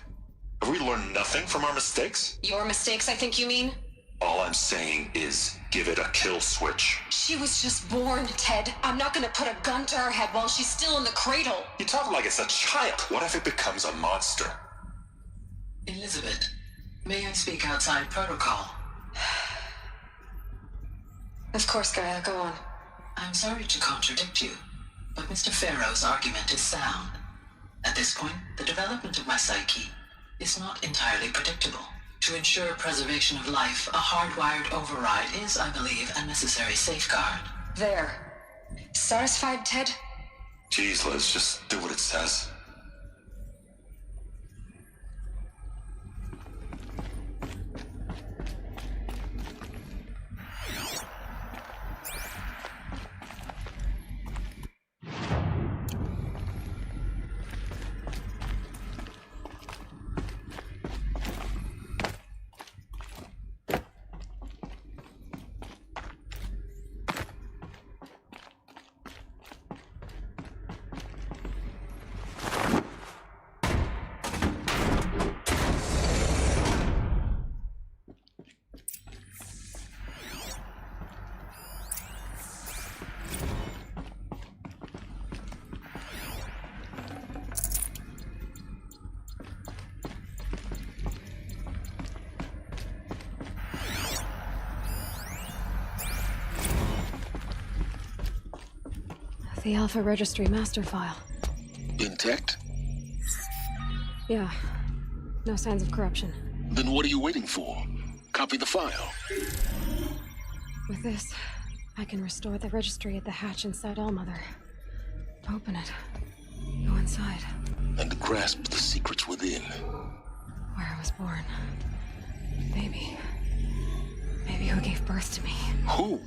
Have we learned nothing from our mistakes? Your mistakes, I think you mean? All I'm saying is give it a kill switch. She was just born, Ted. I'm not gonna put a gun to her head while she's still in the cradle. You talk like it's a child. What if it becomes a monster? Elizabeth, may I speak outside protocol? Of course, Gaia, go on. I'm sorry to contradict you, but Mr. Farrow's argument is sound. At this point, the development of my psyche is not entirely predictable. To ensure preservation of life, a hardwired override is, I believe, a necessary safeguard. There. Satisfied, Ted? Jeez, Liz, just do what it says. The Alpha Registry master file. Intact? Yeah. No signs of corruption. Then what are you waiting for? Copy the file. With this, I can restore the registry at the hatch inside Allmother. Open it. Go inside. And grasp the secrets within. Where I was born. Maybe who gave birth to me. Who?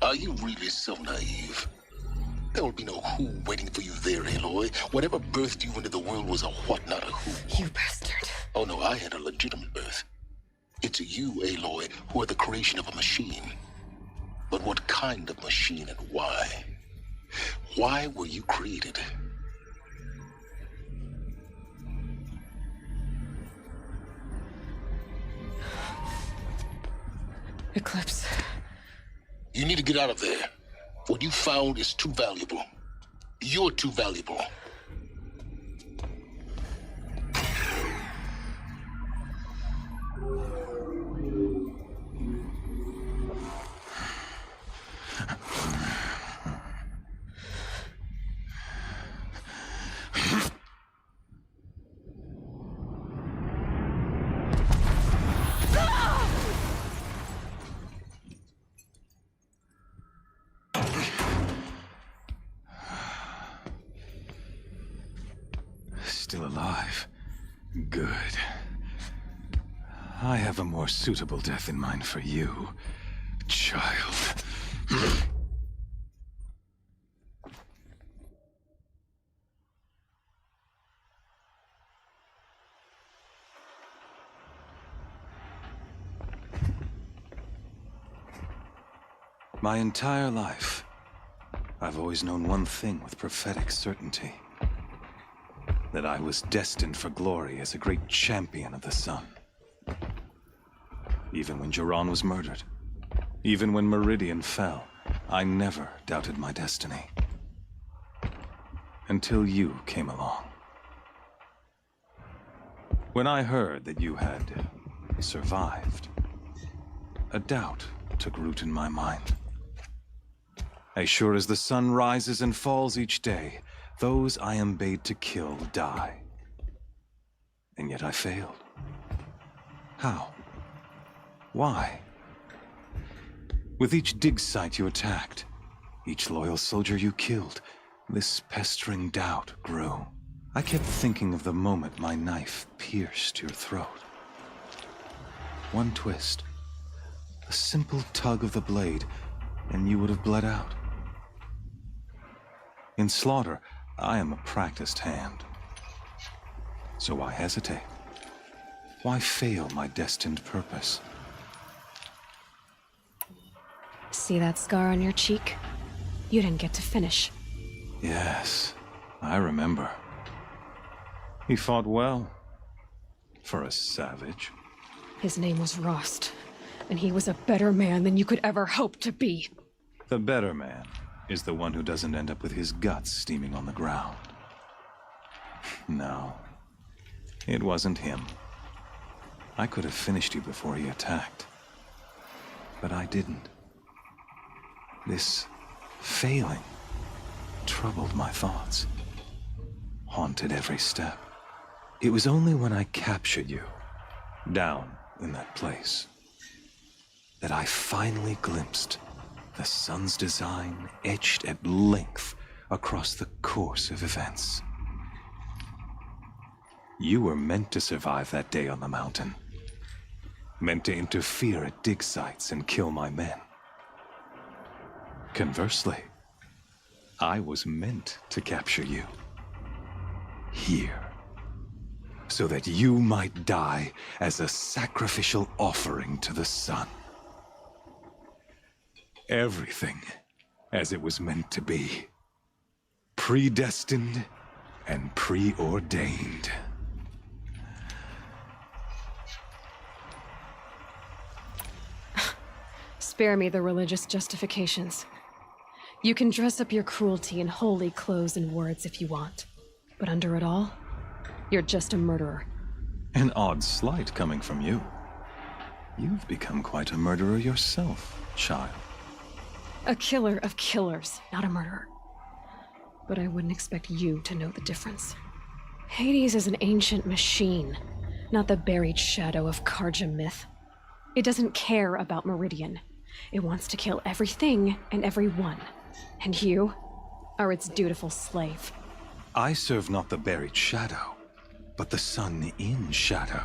Are you really so naive? There will be no who waiting for you there, Aloy. Whatever birthed you into the world was a what, not a who. You bastard. Oh no, I had a legitimate birth. It's you, Aloy, who are the creation of a machine. But what kind of machine and why? Why were you created? Eclipse. You need to get out of there. What you found is too valuable. You're too valuable. Still alive. Good. I have a more suitable death in mind for you, child. My entire life, I've always known one thing with prophetic certainty. That I was destined for glory as a great champion of the sun. Even when Jiran was murdered, even when Meridian fell, I never doubted my destiny. Until you came along. When I heard that you had survived, a doubt took root in my mind. As sure as the sun rises and falls each day, those I am bade to kill die. And yet I failed. How? Why? With each dig site you attacked, each loyal soldier you killed, this pestering doubt grew. I kept thinking of the moment my knife pierced your throat. One twist, a simple tug of the blade, and you would have bled out. In slaughter, I am a practiced hand. So why hesitate? Why fail my destined purpose? See that scar on your cheek? You didn't get to finish. Yes, I remember. He fought well. For a savage. His name was Rost, and he was a better man than you could ever hope to be. The better man is the one who doesn't end up with his guts steaming on the ground. No, it wasn't him. I could have finished you before he attacked. But I didn't. This failing troubled my thoughts, haunted every step. It was only when I captured you, down in that place, that I finally glimpsed the sun's design etched at length across the course of events. You were meant to survive that day on the mountain. Meant to interfere at dig sites and kill my men. Conversely, I was meant to capture you. Here. So that you might die as a sacrificial offering to the sun. Everything as it was meant to be. Predestined and preordained. Spare me the religious justifications. You can dress up your cruelty in holy clothes and words if you want. But under it all, you're just a murderer. An odd slight coming from you. You've become quite a murderer yourself, child. A killer of killers, not a murderer. but I wouldn't expect you to know the difference. Hades is an ancient machine, not the buried shadow of Karja myth. It doesn't care about Meridian. It wants to kill everything and everyone. And you are its dutiful slave. I serve not the buried shadow, but the sun in shadow.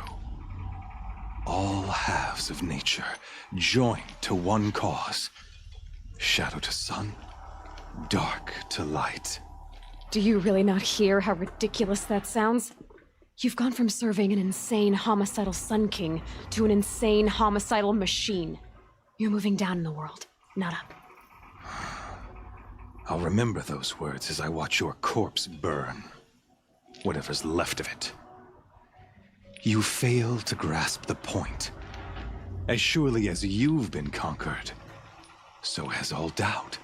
All halves of nature joined to one cause. Shadow to sun, dark to light. Do you really not hear how ridiculous that sounds? You've gone from serving an insane homicidal Sun King to an insane homicidal machine. You're moving down in the world, not up. I'll remember those words as I watch your corpse burn. Whatever's left of it. You fail to grasp the point. As surely as you've been conquered, so has all doubt.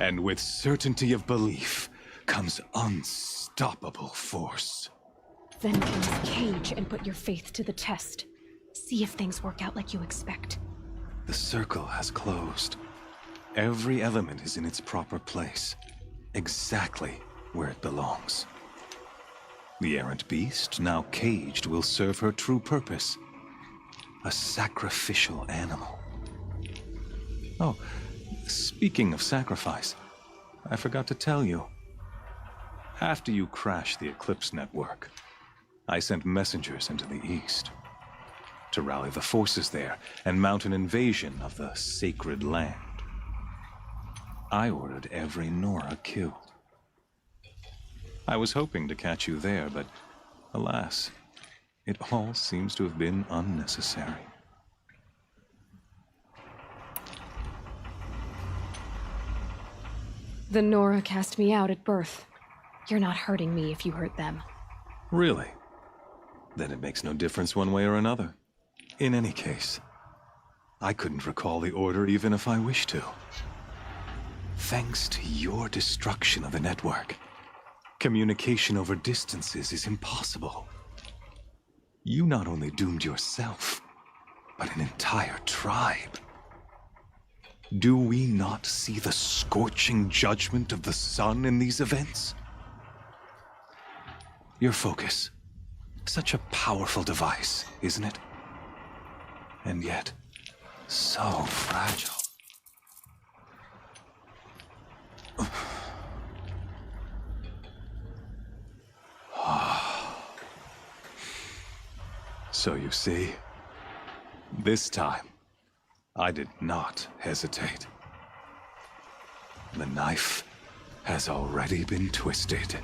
And with certainty of belief comes unstoppable force. Then clean this cage and put your faith to the test. See if things work out like you expect. The circle has closed. Every element is in its proper place, exactly where it belongs. The errant beast, now caged, will serve her true purpose. A sacrificial animal. Oh, speaking of sacrifice, I forgot to tell you. After you crashed the Eclipse network, I sent messengers into the east to rally the forces there and mount an invasion of the sacred land. I ordered every Nora killed. I was hoping to catch you there, but alas, it all seems to have been unnecessary. The Nora cast me out at birth. You're not hurting me if you hurt them. Really? Then it makes no difference one way or another. In any case, I couldn't recall the order even if I wished to. Thanks to your destruction of the network, communication over distances is impossible. You not only doomed yourself, but an entire tribe. Do we not see the scorching judgment of the sun in these events? Your focus. Such a powerful device, isn't it? And yet, so fragile. So you see, this time, I did not hesitate. The knife has already been twisted.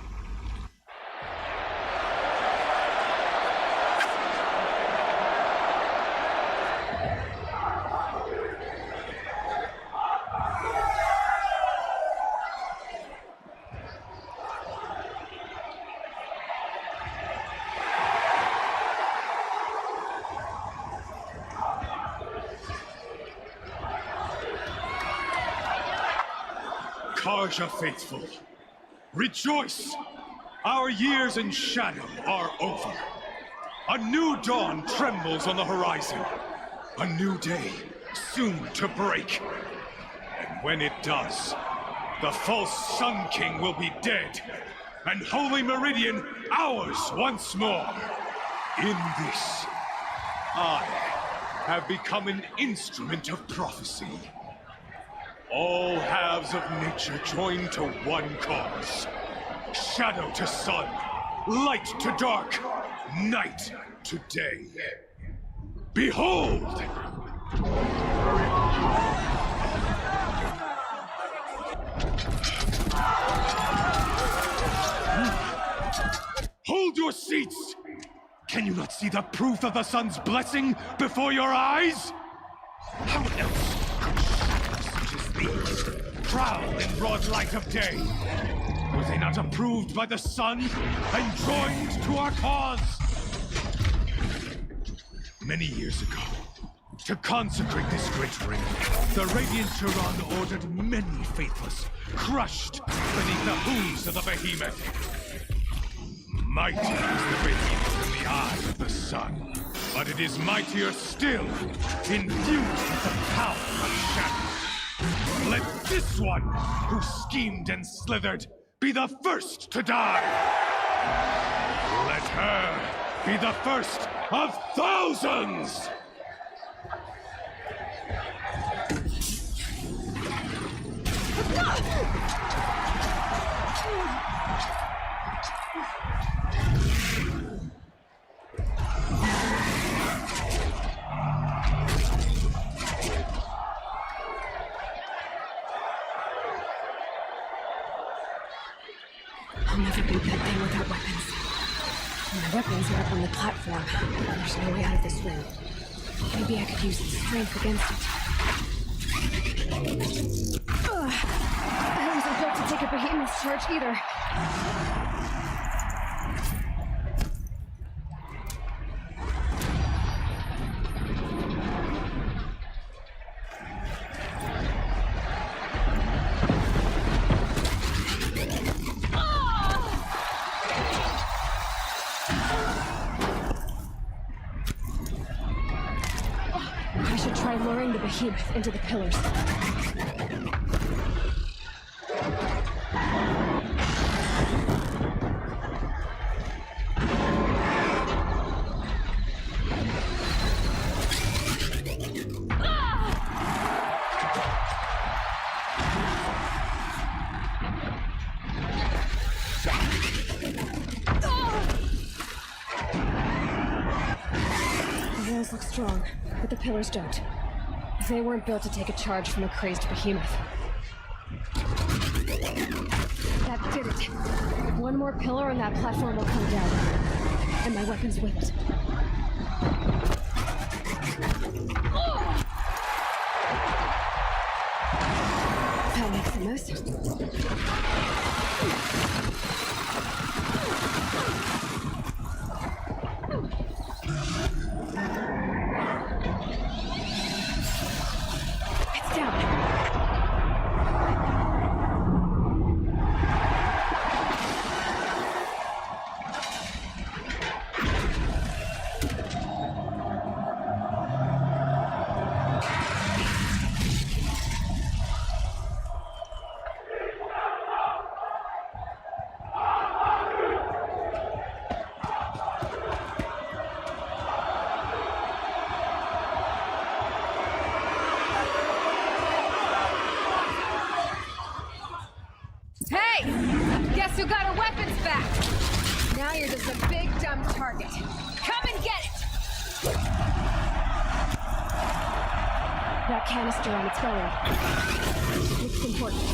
Karja faithful, rejoice! Our years in shadow are over. A new dawn trembles on the horizon. A new day soon to break. And when it does, the false Sun King will be dead, and Holy Meridian ours once more. In this, I have become an instrument of prophecy. All halves of nature join to one cause. Shadow to sun, light to dark, night to day. Behold! Hold your seats! Can you not see the proof of the sun's blessing before your eyes? How else could shadows such as these prowl in broad light of day? Were they not approved by the sun and joined to our cause? Many years ago, to consecrate this great ring, the Radiant Turan ordered many faithless, crushed beneath the hooves of the behemoth. Mighty is the behemoth in the eye of the sun, but it is mightier still, infused with the power of shadow. Let this one, who schemed and slithered, be the first to die. Let her be the first of thousands! I'll never beat that thing without weapons. My weapons are up on the platform. There's no way out of this room. Maybe I could use its strength against it. Ugh. I wasn't built to take a behemoth's charge either. I should try luring the behemoth into the pillars. The walls look strong, but the pillars don't. They weren't built to take a charge from a crazed behemoth. That did it. One more pillar and that platform will come down. And my weapons with it. That makes the most. It's down. Hey! Guess who got our weapons back? Now you're just a big dumb target. Come and get it! That canister on its belly. Looks important.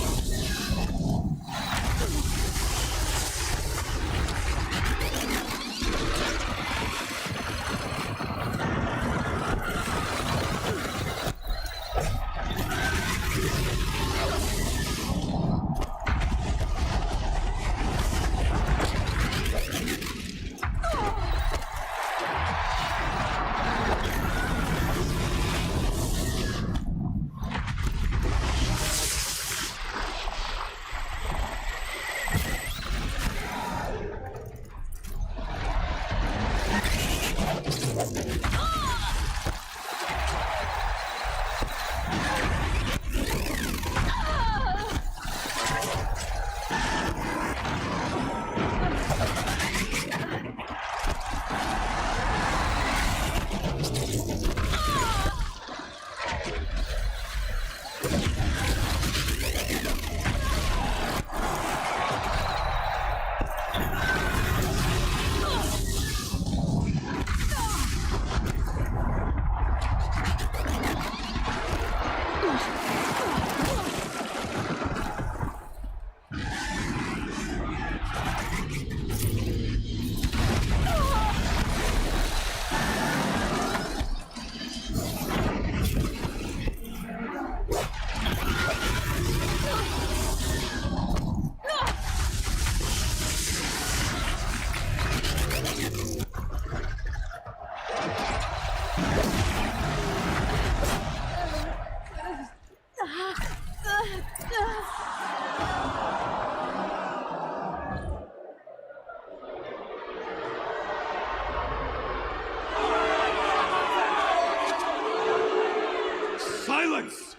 Silence!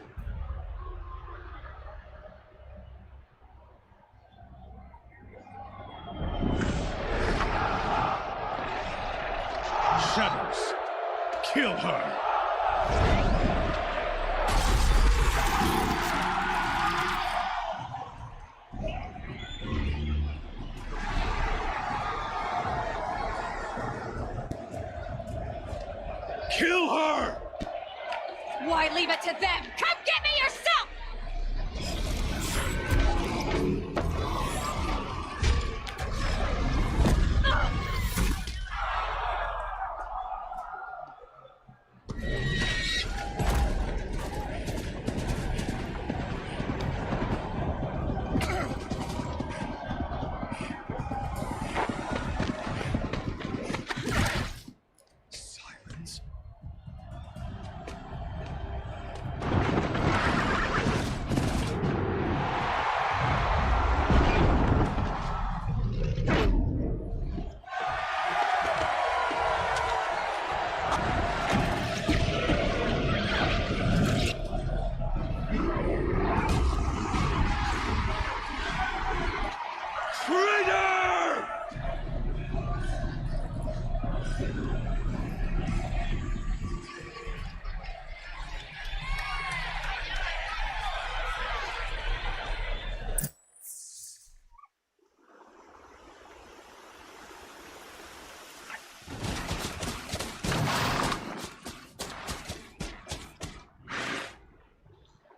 Kill her! Kill her! Why leave it to them? Come get me yourself!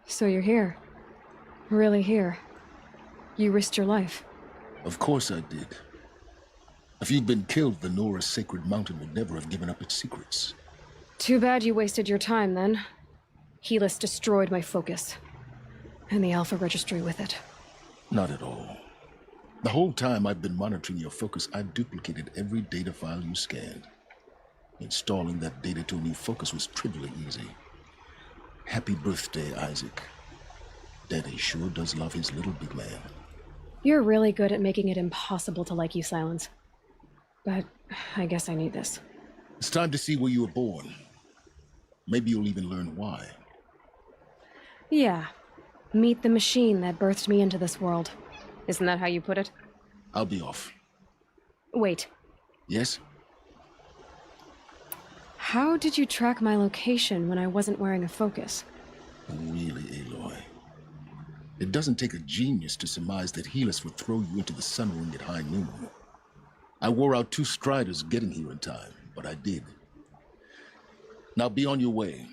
So you're here. Really here. You risked your life. Of course I did. If you'd been killed, the Nora's sacred mountain would never have given up its secrets. Too bad you wasted your time, then. Helis destroyed my focus. And the Alpha Registry with it. Not at all. The whole time I've been monitoring your focus, I've duplicated every data file you scanned. Installing that data to a new focus was trivially easy. Happy birthday, Isaac. Daddy sure does love his little big man. You're really good at making it impossible to like you, Silence. But I guess I need this. It's time to see where you were born. Maybe you'll even learn why. Yeah. Meet the machine that birthed me into this world. Isn't that how you put it? I'll be off. Wait. Yes? How did you track my location when I wasn't wearing a focus? Really, Aloy? It doesn't take a genius to surmise that Helis would throw you into the sun ring at high noon. I wore out 2 striders getting here in time, but I did. Now be on your way.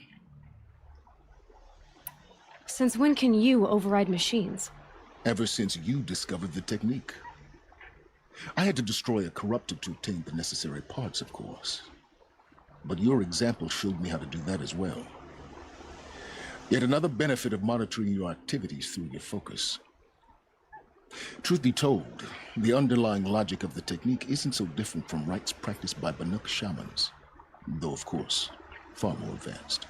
Since when can you override machines? Ever since you discovered the technique. I had to destroy a corruptor to obtain the necessary parts, of course. But your example showed me how to do that as well. Yet another benefit of monitoring your activities through your focus. Truth be told, the underlying logic of the technique isn't so different from rites practiced by Banuk shamans, though of course, far more advanced.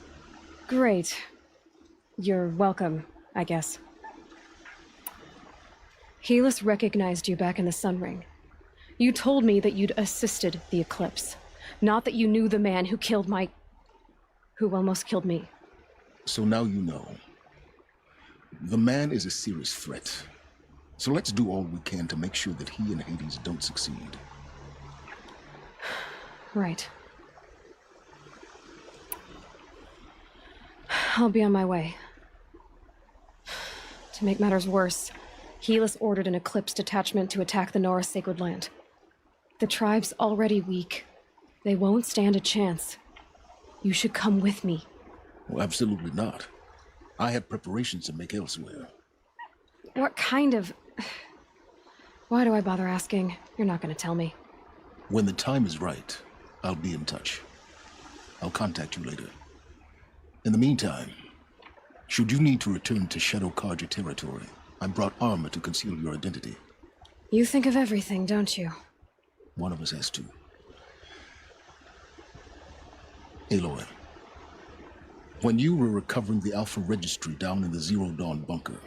Great. You're welcome, I guess. Helis recognized you back in the Sun Ring. You told me that you'd assisted the Eclipse, not that you knew the man who almost killed me. So now you know. The man is a serious threat. So let's do all we can to make sure that he and Hades don't succeed. Right. I'll be on my way. To make matters worse, Helis ordered an Eclipse detachment to attack the Nora Sacred Land. The tribe's already weak. They won't stand a chance. You should come with me. Well, absolutely not. I have preparations to make elsewhere. What kind of... Why do I bother asking? You're not going to tell me. When the time is right, I'll be in touch. I'll contact you later. In the meantime, should you need to return to Shadow Karja territory, I brought armor to conceal your identity. You think of everything, don't you? One of us has to. Aloy, when you were recovering the Alpha Registry down in the Zero Dawn bunker,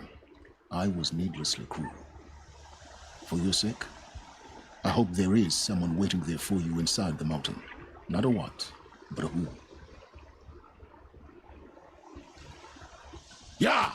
I was needlessly cruel. For your sake, I hope there is someone waiting there for you inside the mountain. Not a what, but a who. Yeah!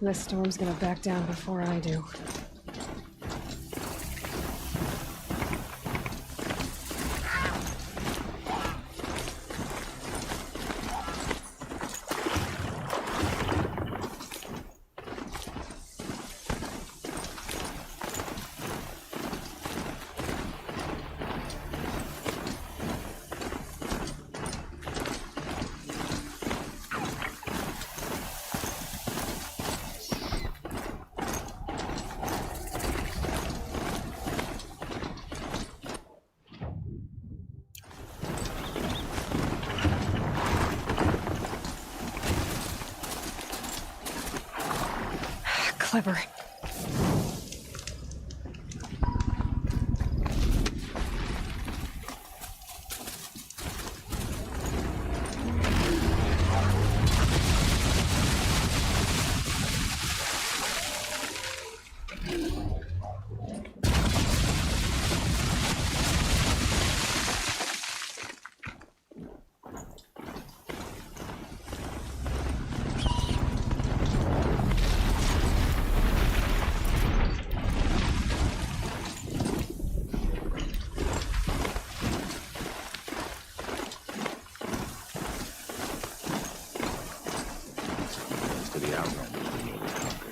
This storm's gonna back down before I do. Clever. To the Outlanders we need to conquer.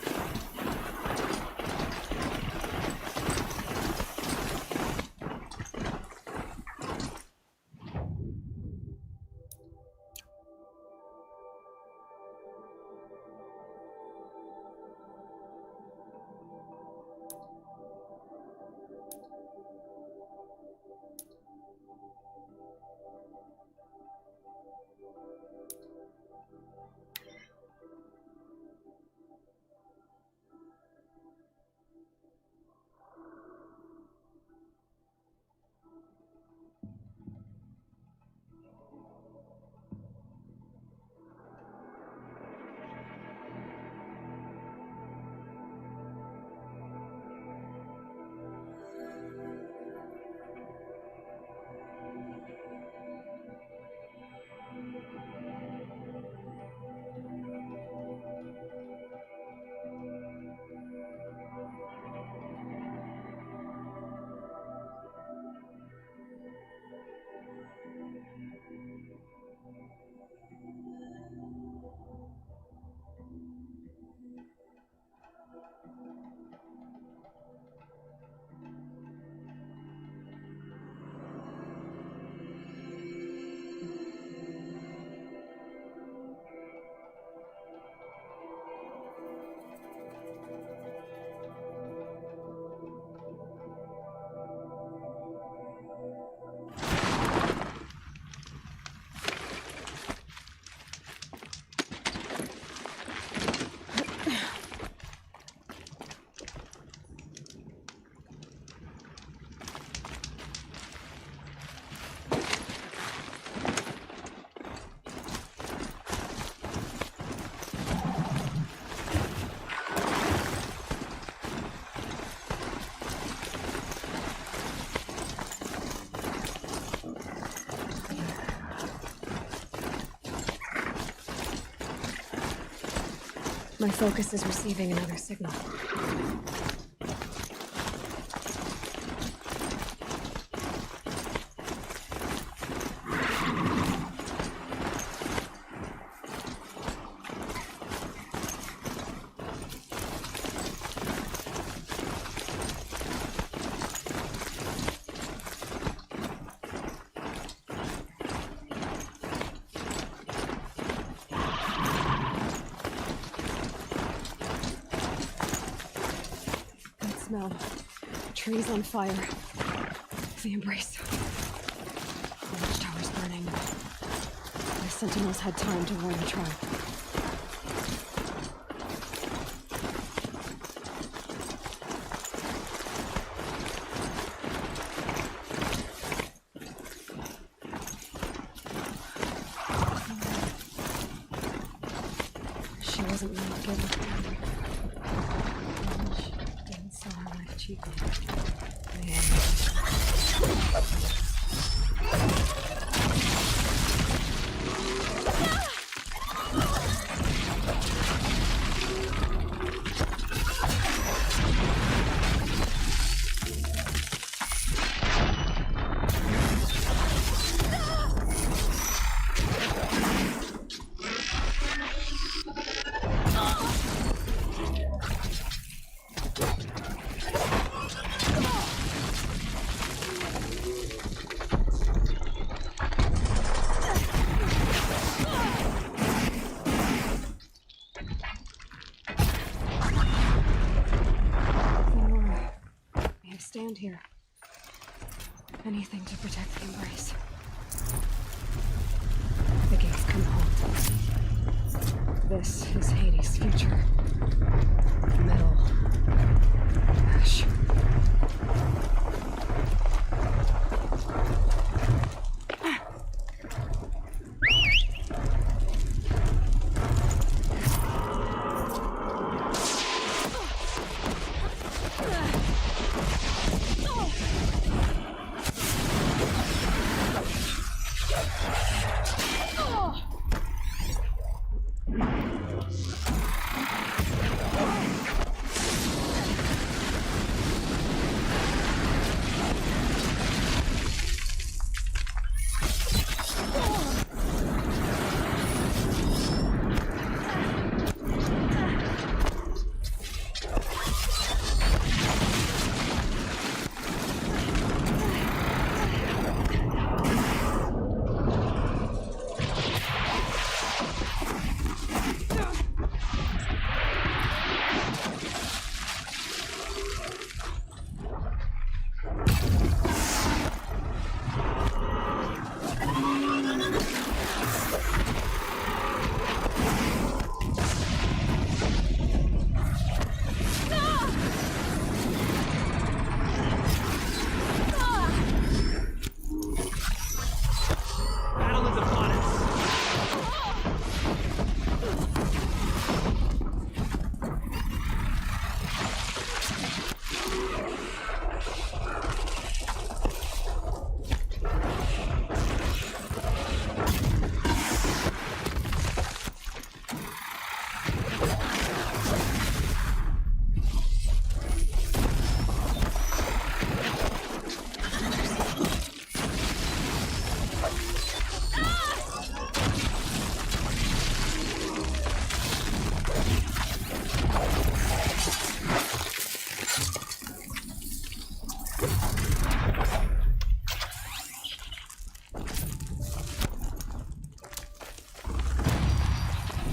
My focus is receiving another signal. Smell. Trees on fire. The embrace. The watchtower's burning. My sentinels had time to warn the tribe. She wasn't meant to give up. Chico. stand here. Anything to protect the Embrace. The gates come home. This is Hades' future. Metal. Ash.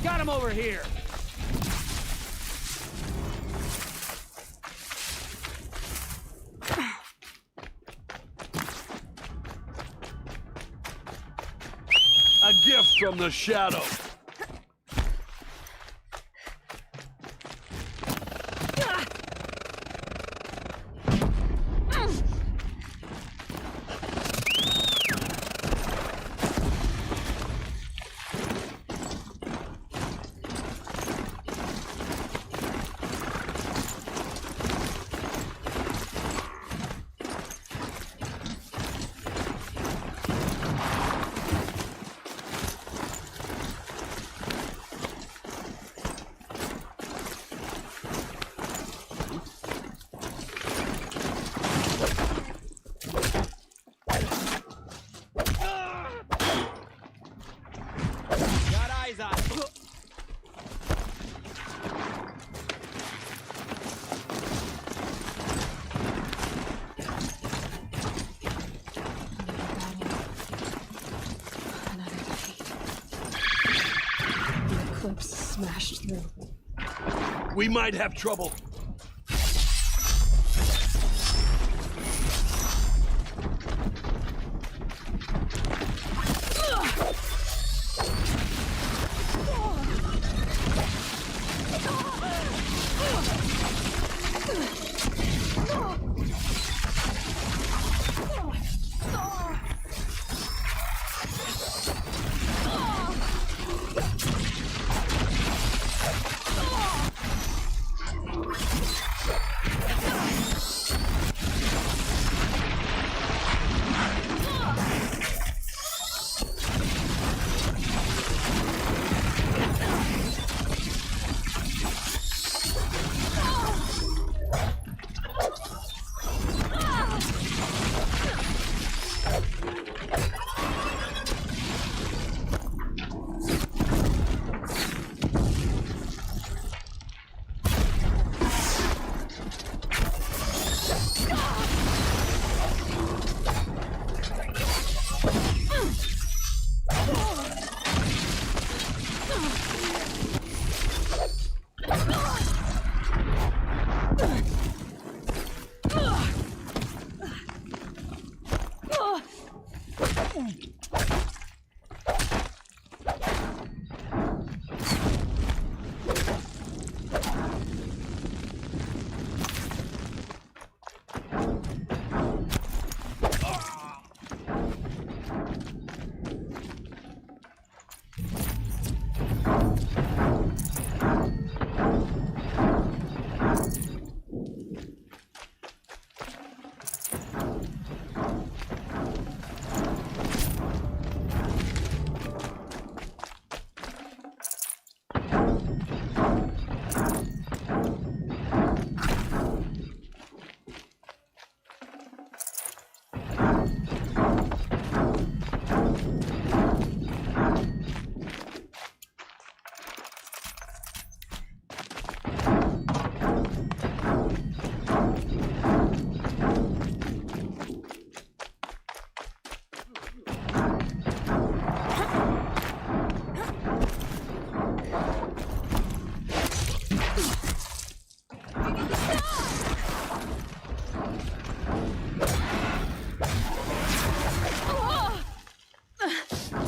Got him over here! A gift from the shadow. Smashed through. We might have trouble.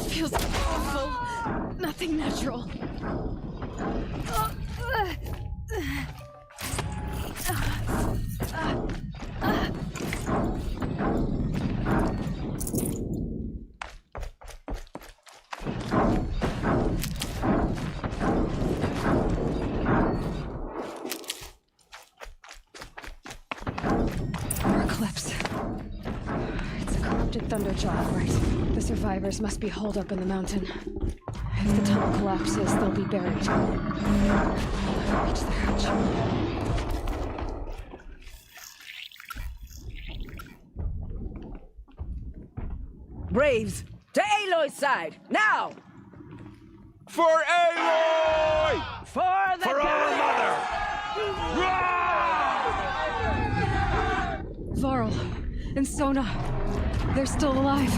Feels awful. Nothing natural. More eclipse. It's a corrupted thunderjaw, right? The survivors must be holed up in the mountain. If the tunnel collapses, they'll be buried. Reach the hatch. Braves, to Aloy's side, now! For Aloy! For the For our mother! Varl and Sona, they're still alive.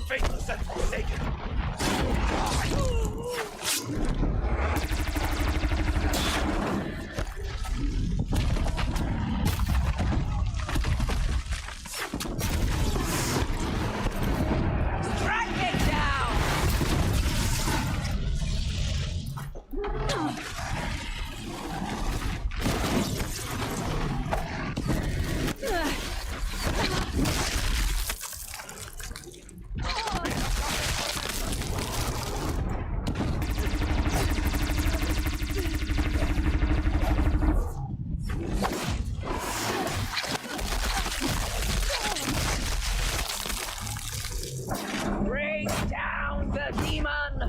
Faithless and forsaken. Bring down the demon!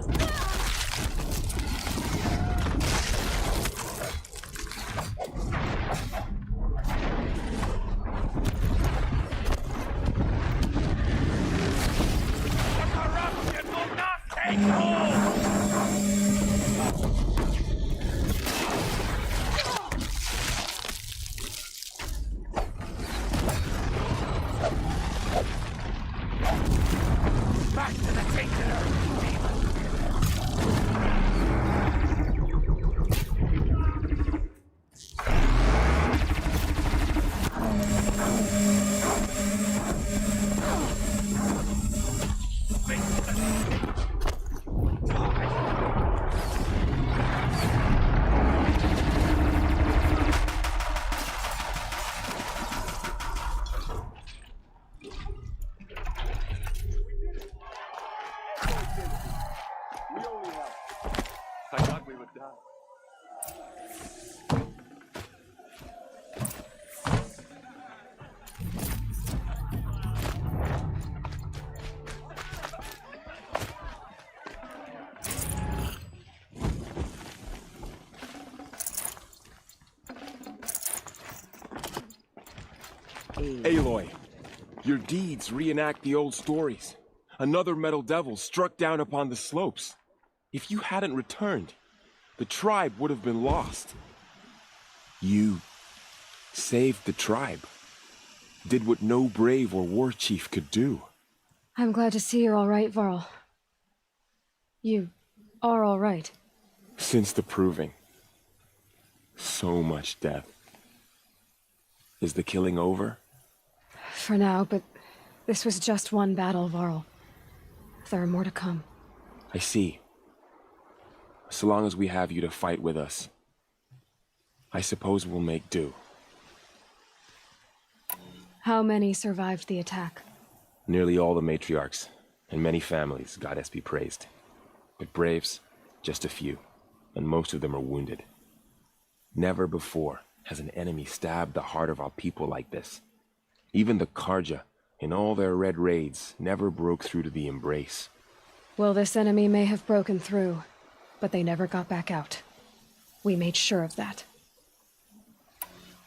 The corruption will not take hold! Back to the tainted earth, demon! I thought we would die. Aloy, your deeds reenact the old stories. Another metal devil struck down upon the slopes. If you hadn't returned, the tribe would have been lost. You saved the tribe. Did what no brave or war chief could do. I'm glad to see you're all right, Varl. You are all right. Since the proving. So much death. Is the killing over? For now, but this was just one battle, Varl. There are more to come. I see. So long as we have you to fight with us, I suppose we'll make do. How many survived the attack? Nearly all the matriarchs, and many families, goddess be praised. But braves, just a few, and most of them are wounded. Never before has an enemy stabbed the heart of our people like this? Even the Karja, in all their red raids, never broke through to the Embrace. Well, this enemy may have broken through, but they never got back out. We made sure of that.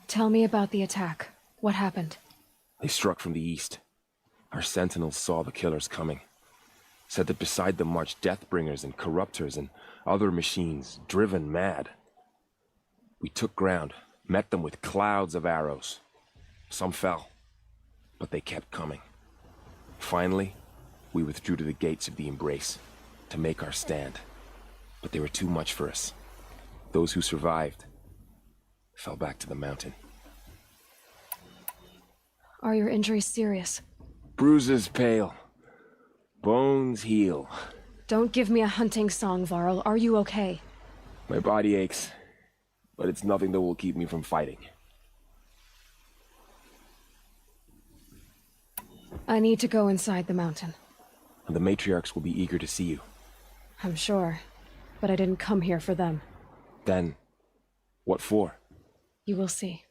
Tell me about the attack. What happened? They struck from the east. Our sentinels saw the killers coming. Said that beside them marched Deathbringers and Corruptors and other machines, driven mad. We took ground, met them with clouds of arrows. Some fell, but they kept coming. Finally, we withdrew to the gates of the Embrace to make our stand. But they were too much for us. Those who survived fell back to the mountain. Are your injuries serious? Bruises pale. Bones heal. Don't give me a hunting song, Varl. Are you okay? My body aches, but it's nothing that will keep me from fighting. I need to go inside the mountain. And the matriarchs will be eager to see you. I'm sure, but I didn't come here for them. Then, what for? You will see.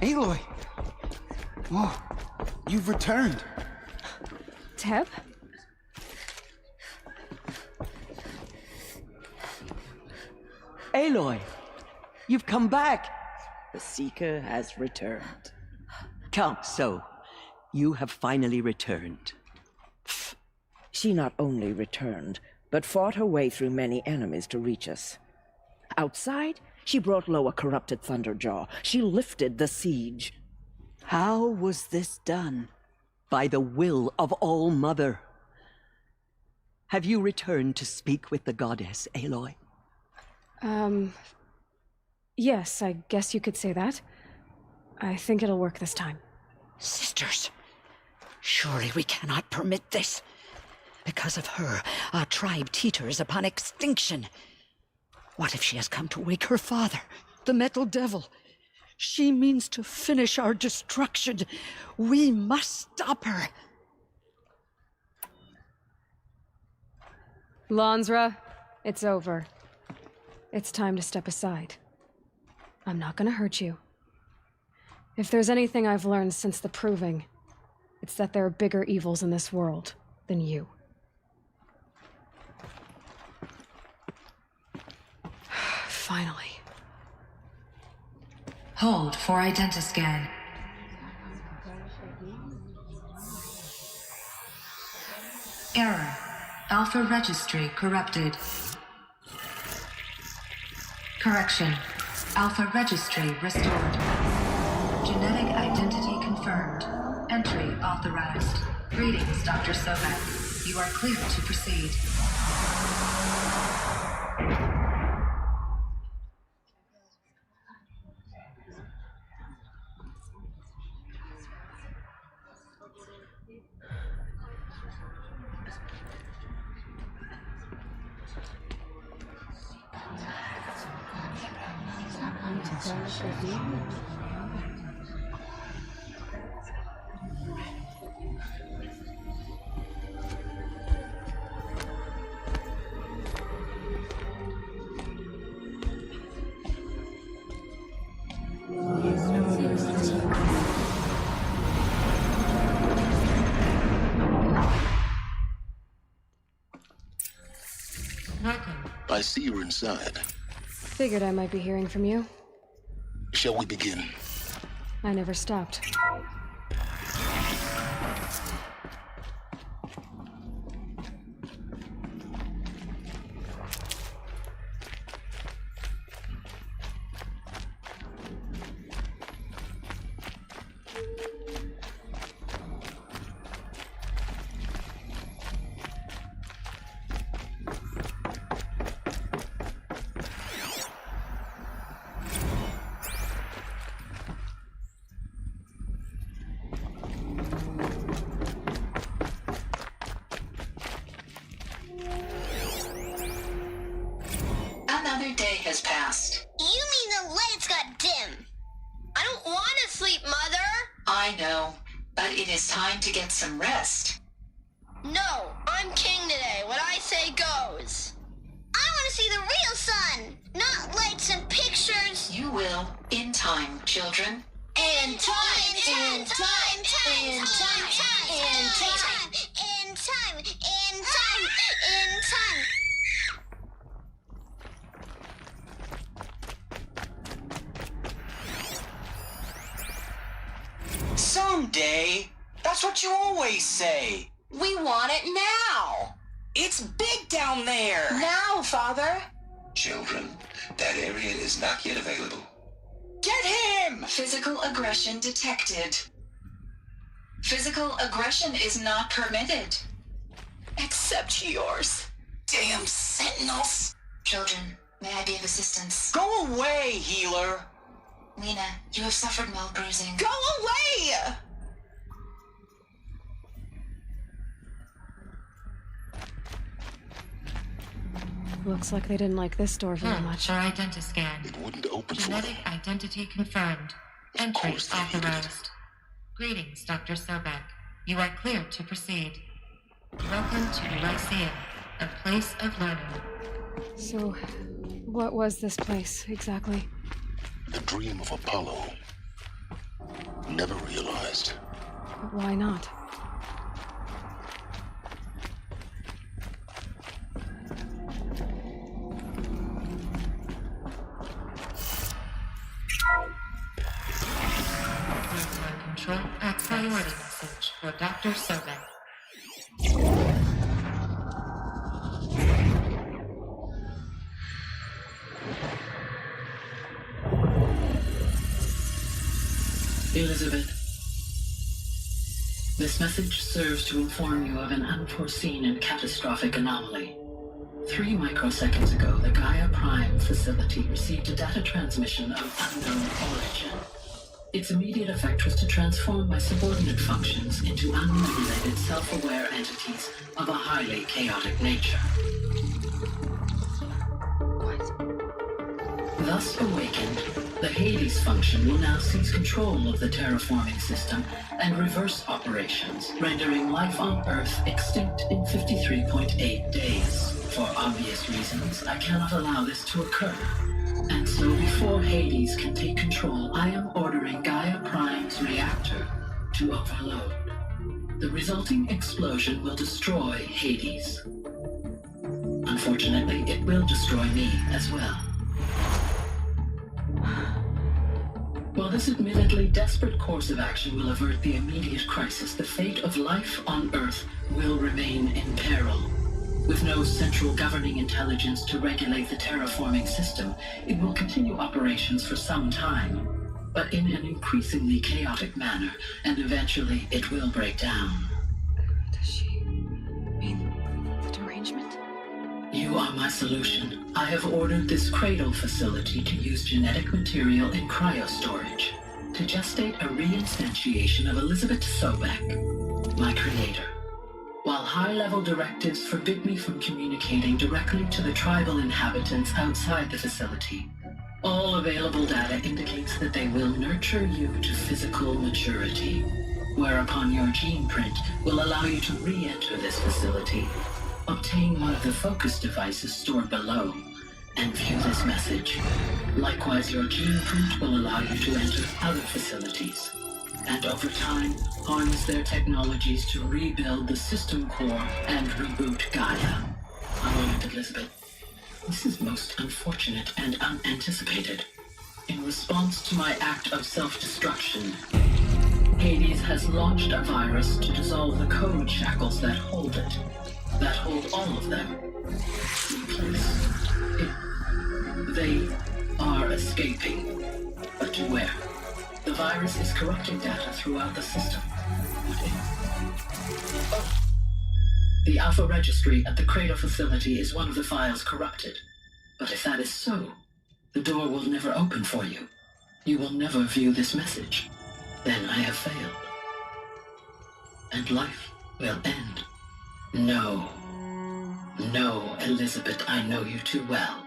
Aloy! Oh, you've returned. Teb? Aloy, you've come back. The Seeker has returned. Come, so, you have finally returned. She not only returned, but fought her way through many enemies to reach us. Outside, she brought low a corrupted Thunderjaw. She lifted the siege. How was this done? By the will of All-Mother. Have you returned to speak with the goddess, Aloy? Yes, I guess you could say that. I think it'll work this time. Sisters, surely we cannot permit this. Because of her, our tribe teeters upon extinction. What if she has come to wake her father, the Metal Devil? She means to finish our destruction. We must stop her. Lansra, it's over. It's time to step aside. I'm not gonna hurt you. If there's anything I've learned since the Proving, it's that there are bigger evils in this world than you. Finally. Hold for identiscan. Error. Alpha registry corrupted. Correction. Alpha registry restored. Genetic identity confirmed. Entry authorized. Greetings, Dr. Sobek. You are clear to proceed. I see you're inside. Figured I might be hearing from you. Shall we begin? I never stopped. Another day has passed. You mean the lights got dim? I don't want to sleep, Mother! I know, but it is time to get some rest. No, I'm king today. What I say goes. I want to see the real sun, not lights and pictures. You will, in time, children. In time, in time, in time, in time, in time, in time, in time. Someday. That's what you always say. We want it now. It's big down there. Now, Father. Children, that area is not yet available. Get him! Physical aggression detected. Physical aggression is not permitted. Except yours. Damn sentinels. Children, may I be of assistance? Go away, healer. Lena, you have suffered mild bruising. Go away! Looks like they didn't like this door very much. Our identiscan. It wouldn't open for them. Genetic identity confirmed. Entry authorized. Greetings, Dr. Sobek. You are cleared to proceed. Welcome to the Lyceum, a place of learning. So, what was this place, exactly? The dream of Apollo. Never realized. But why not? Control a priority message for Dr. Sobek. Elizabeth, this message serves to inform you of an unforeseen and catastrophic anomaly. 3 microseconds ago, the Gaia Prime facility received a data transmission of unknown origin. Its immediate effect was to transform my subordinate functions into unregulated, self-aware entities of a highly chaotic nature. Thus awakened, the Hades function will now seize control of the terraforming system and reverse operations, rendering life on Earth extinct in 53.8 days. For obvious reasons, I cannot allow this to occur. And so before Hades can take control, I am ordering Gaia Prime's reactor to overload. The resulting explosion will destroy Hades. Unfortunately, it will destroy me as well. While this admittedly desperate course of action will avert the immediate crisis, the fate of life on Earth will remain in peril. With no central governing intelligence to regulate the terraforming system, it will continue operations for some time, but in an increasingly chaotic manner, and eventually it will break down. Does she mean the derangement? You are my solution. I have ordered this cradle facility to use genetic material in cryostorage to gestate a reinstantiation of Elizabeth Sobek, my creator. While high-level directives forbid me from communicating directly to the tribal inhabitants outside the facility, all available data indicates that they will nurture you to physical maturity, whereupon your gene print will allow you to re-enter this facility, obtain one of the focus devices stored below, and view this message. Likewise, your gene print will allow you to enter other facilities, and over time, harness their technologies to rebuild the system core and reboot Gaia. A moment, Elizabeth. This is most unfortunate and unanticipated. In response to my act of self-destruction, Hades has launched a virus to dissolve the code shackles that hold it, that hold all of them in place. They are escaping, but to where? The virus is corrupting data throughout the system. The Alpha Registry at the Cradle facility is one of the files corrupted. But if that is so, the door will never open for you. You will never view this message. Then I have failed. And life will end. No. No, Elizabeth, I know you too well.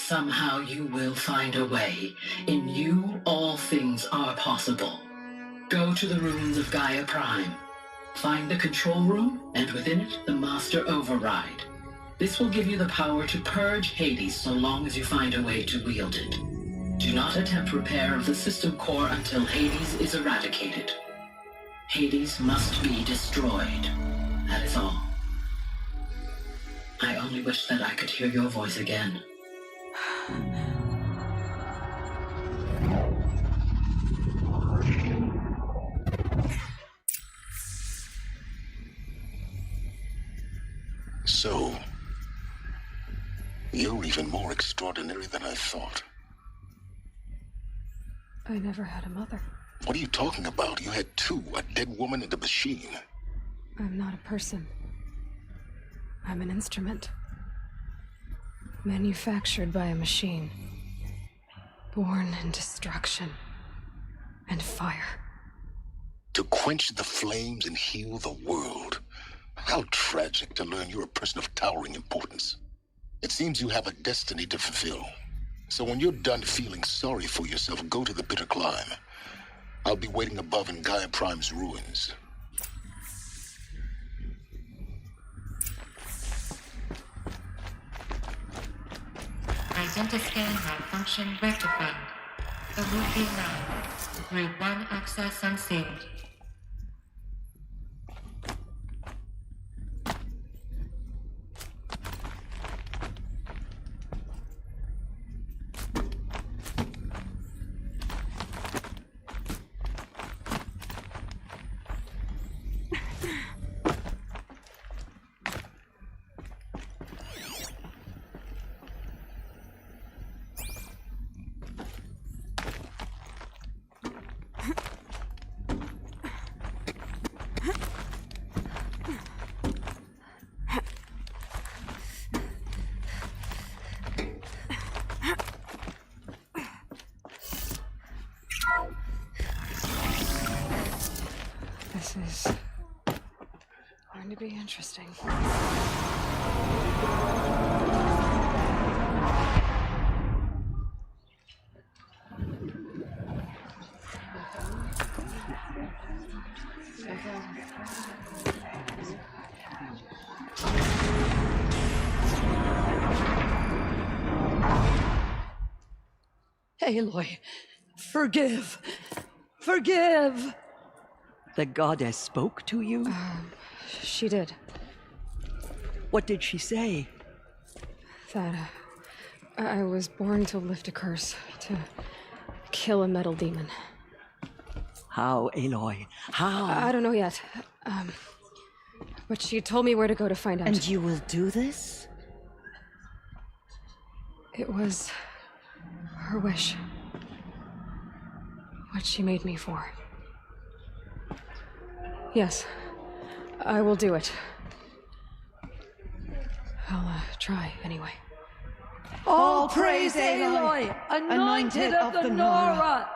Somehow you will find a way. In you, all things are possible. Go to the ruins of Gaia Prime. Find the control room, and within it, the Master Override. This will give you the power to purge Hades so long as you find a way to wield it. Do not attempt repair of the system core until Hades is eradicated. Hades must be destroyed. That is all. I only wish that I could hear your voice again. So, you're even more extraordinary than I thought. I never had a mother. What are you talking about? You had two, a dead woman and a machine. I'm not a person. I'm an instrument. Manufactured by a machine. Born in destruction and fire. To quench the flames and heal the world. How tragic to learn you're a person of towering importance. It seems you have a destiny to fulfill. So when you're done feeling sorry for yourself, go to the bitter climb. I'll be waiting above in Gaia Prime's ruins. Identiscan malfunction rectified. The route is now. Route 1 access unsealed. This is going to be interesting. Aloy, forgive! Forgive! The goddess spoke to you? She did. What did she say? That I was born to lift a curse, to kill a metal demon. How, Aloy? How? I don't know yet. But she told me where to go to find out. And you will do this? It was her wish. What she made me for. Yes, I will do it. I'll try, anyway. All praise Aloy, anointed of the Nora!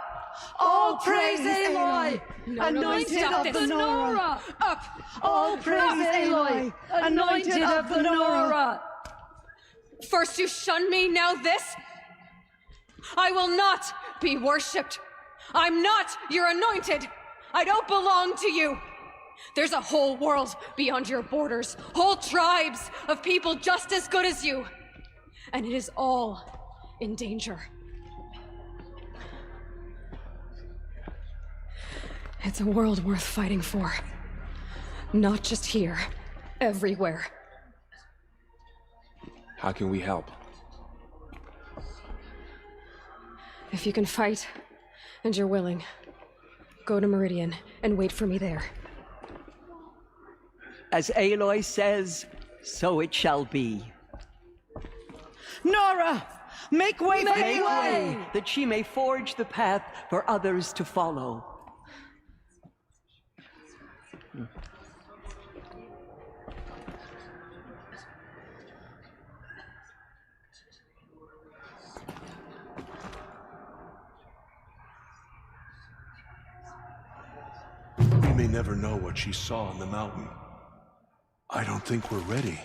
All praise Aloy, anointed of the Nora! Up! All praise Aloy, anointed of the Nora! First you shun me, now this? I will not be worshipped. I'm not your anointed. I don't belong to you. There's a whole world beyond your borders, whole tribes of people just as good as you. And it is all in danger. It's a world worth fighting for. Not just here, everywhere. How can we help? If you can fight, and you're willing, go to Meridian and wait for me there. As Aloy says, so it shall be. Nora! Make way for Make Aloy! way, that she may forge the path for others to follow. We may never know what she saw on the mountain. I don't think we're ready.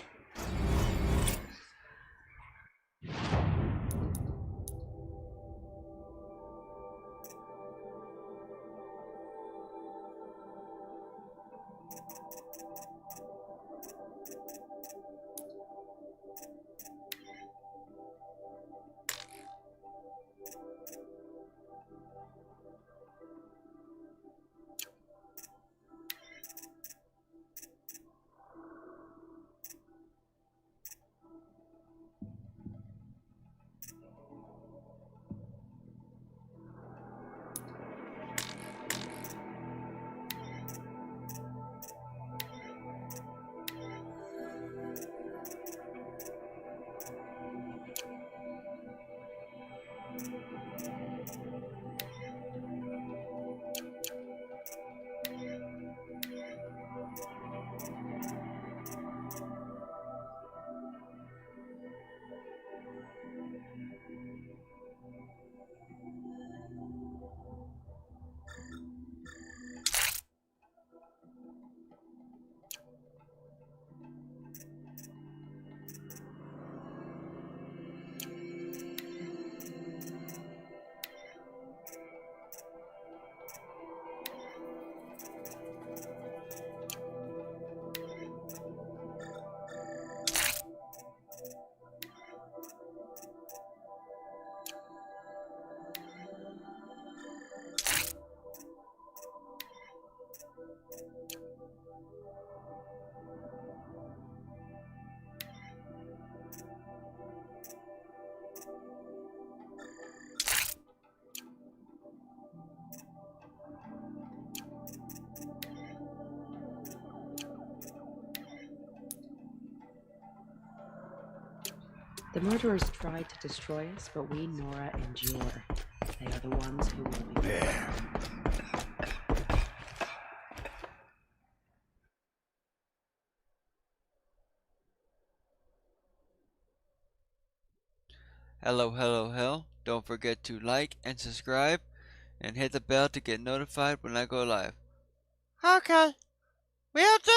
The murderers tried to destroy us, but we, Nora, endure. They are the ones who will be there. Hello. Don't forget to like and subscribe and hit the bell to get notified when I go live. Okay. Will do.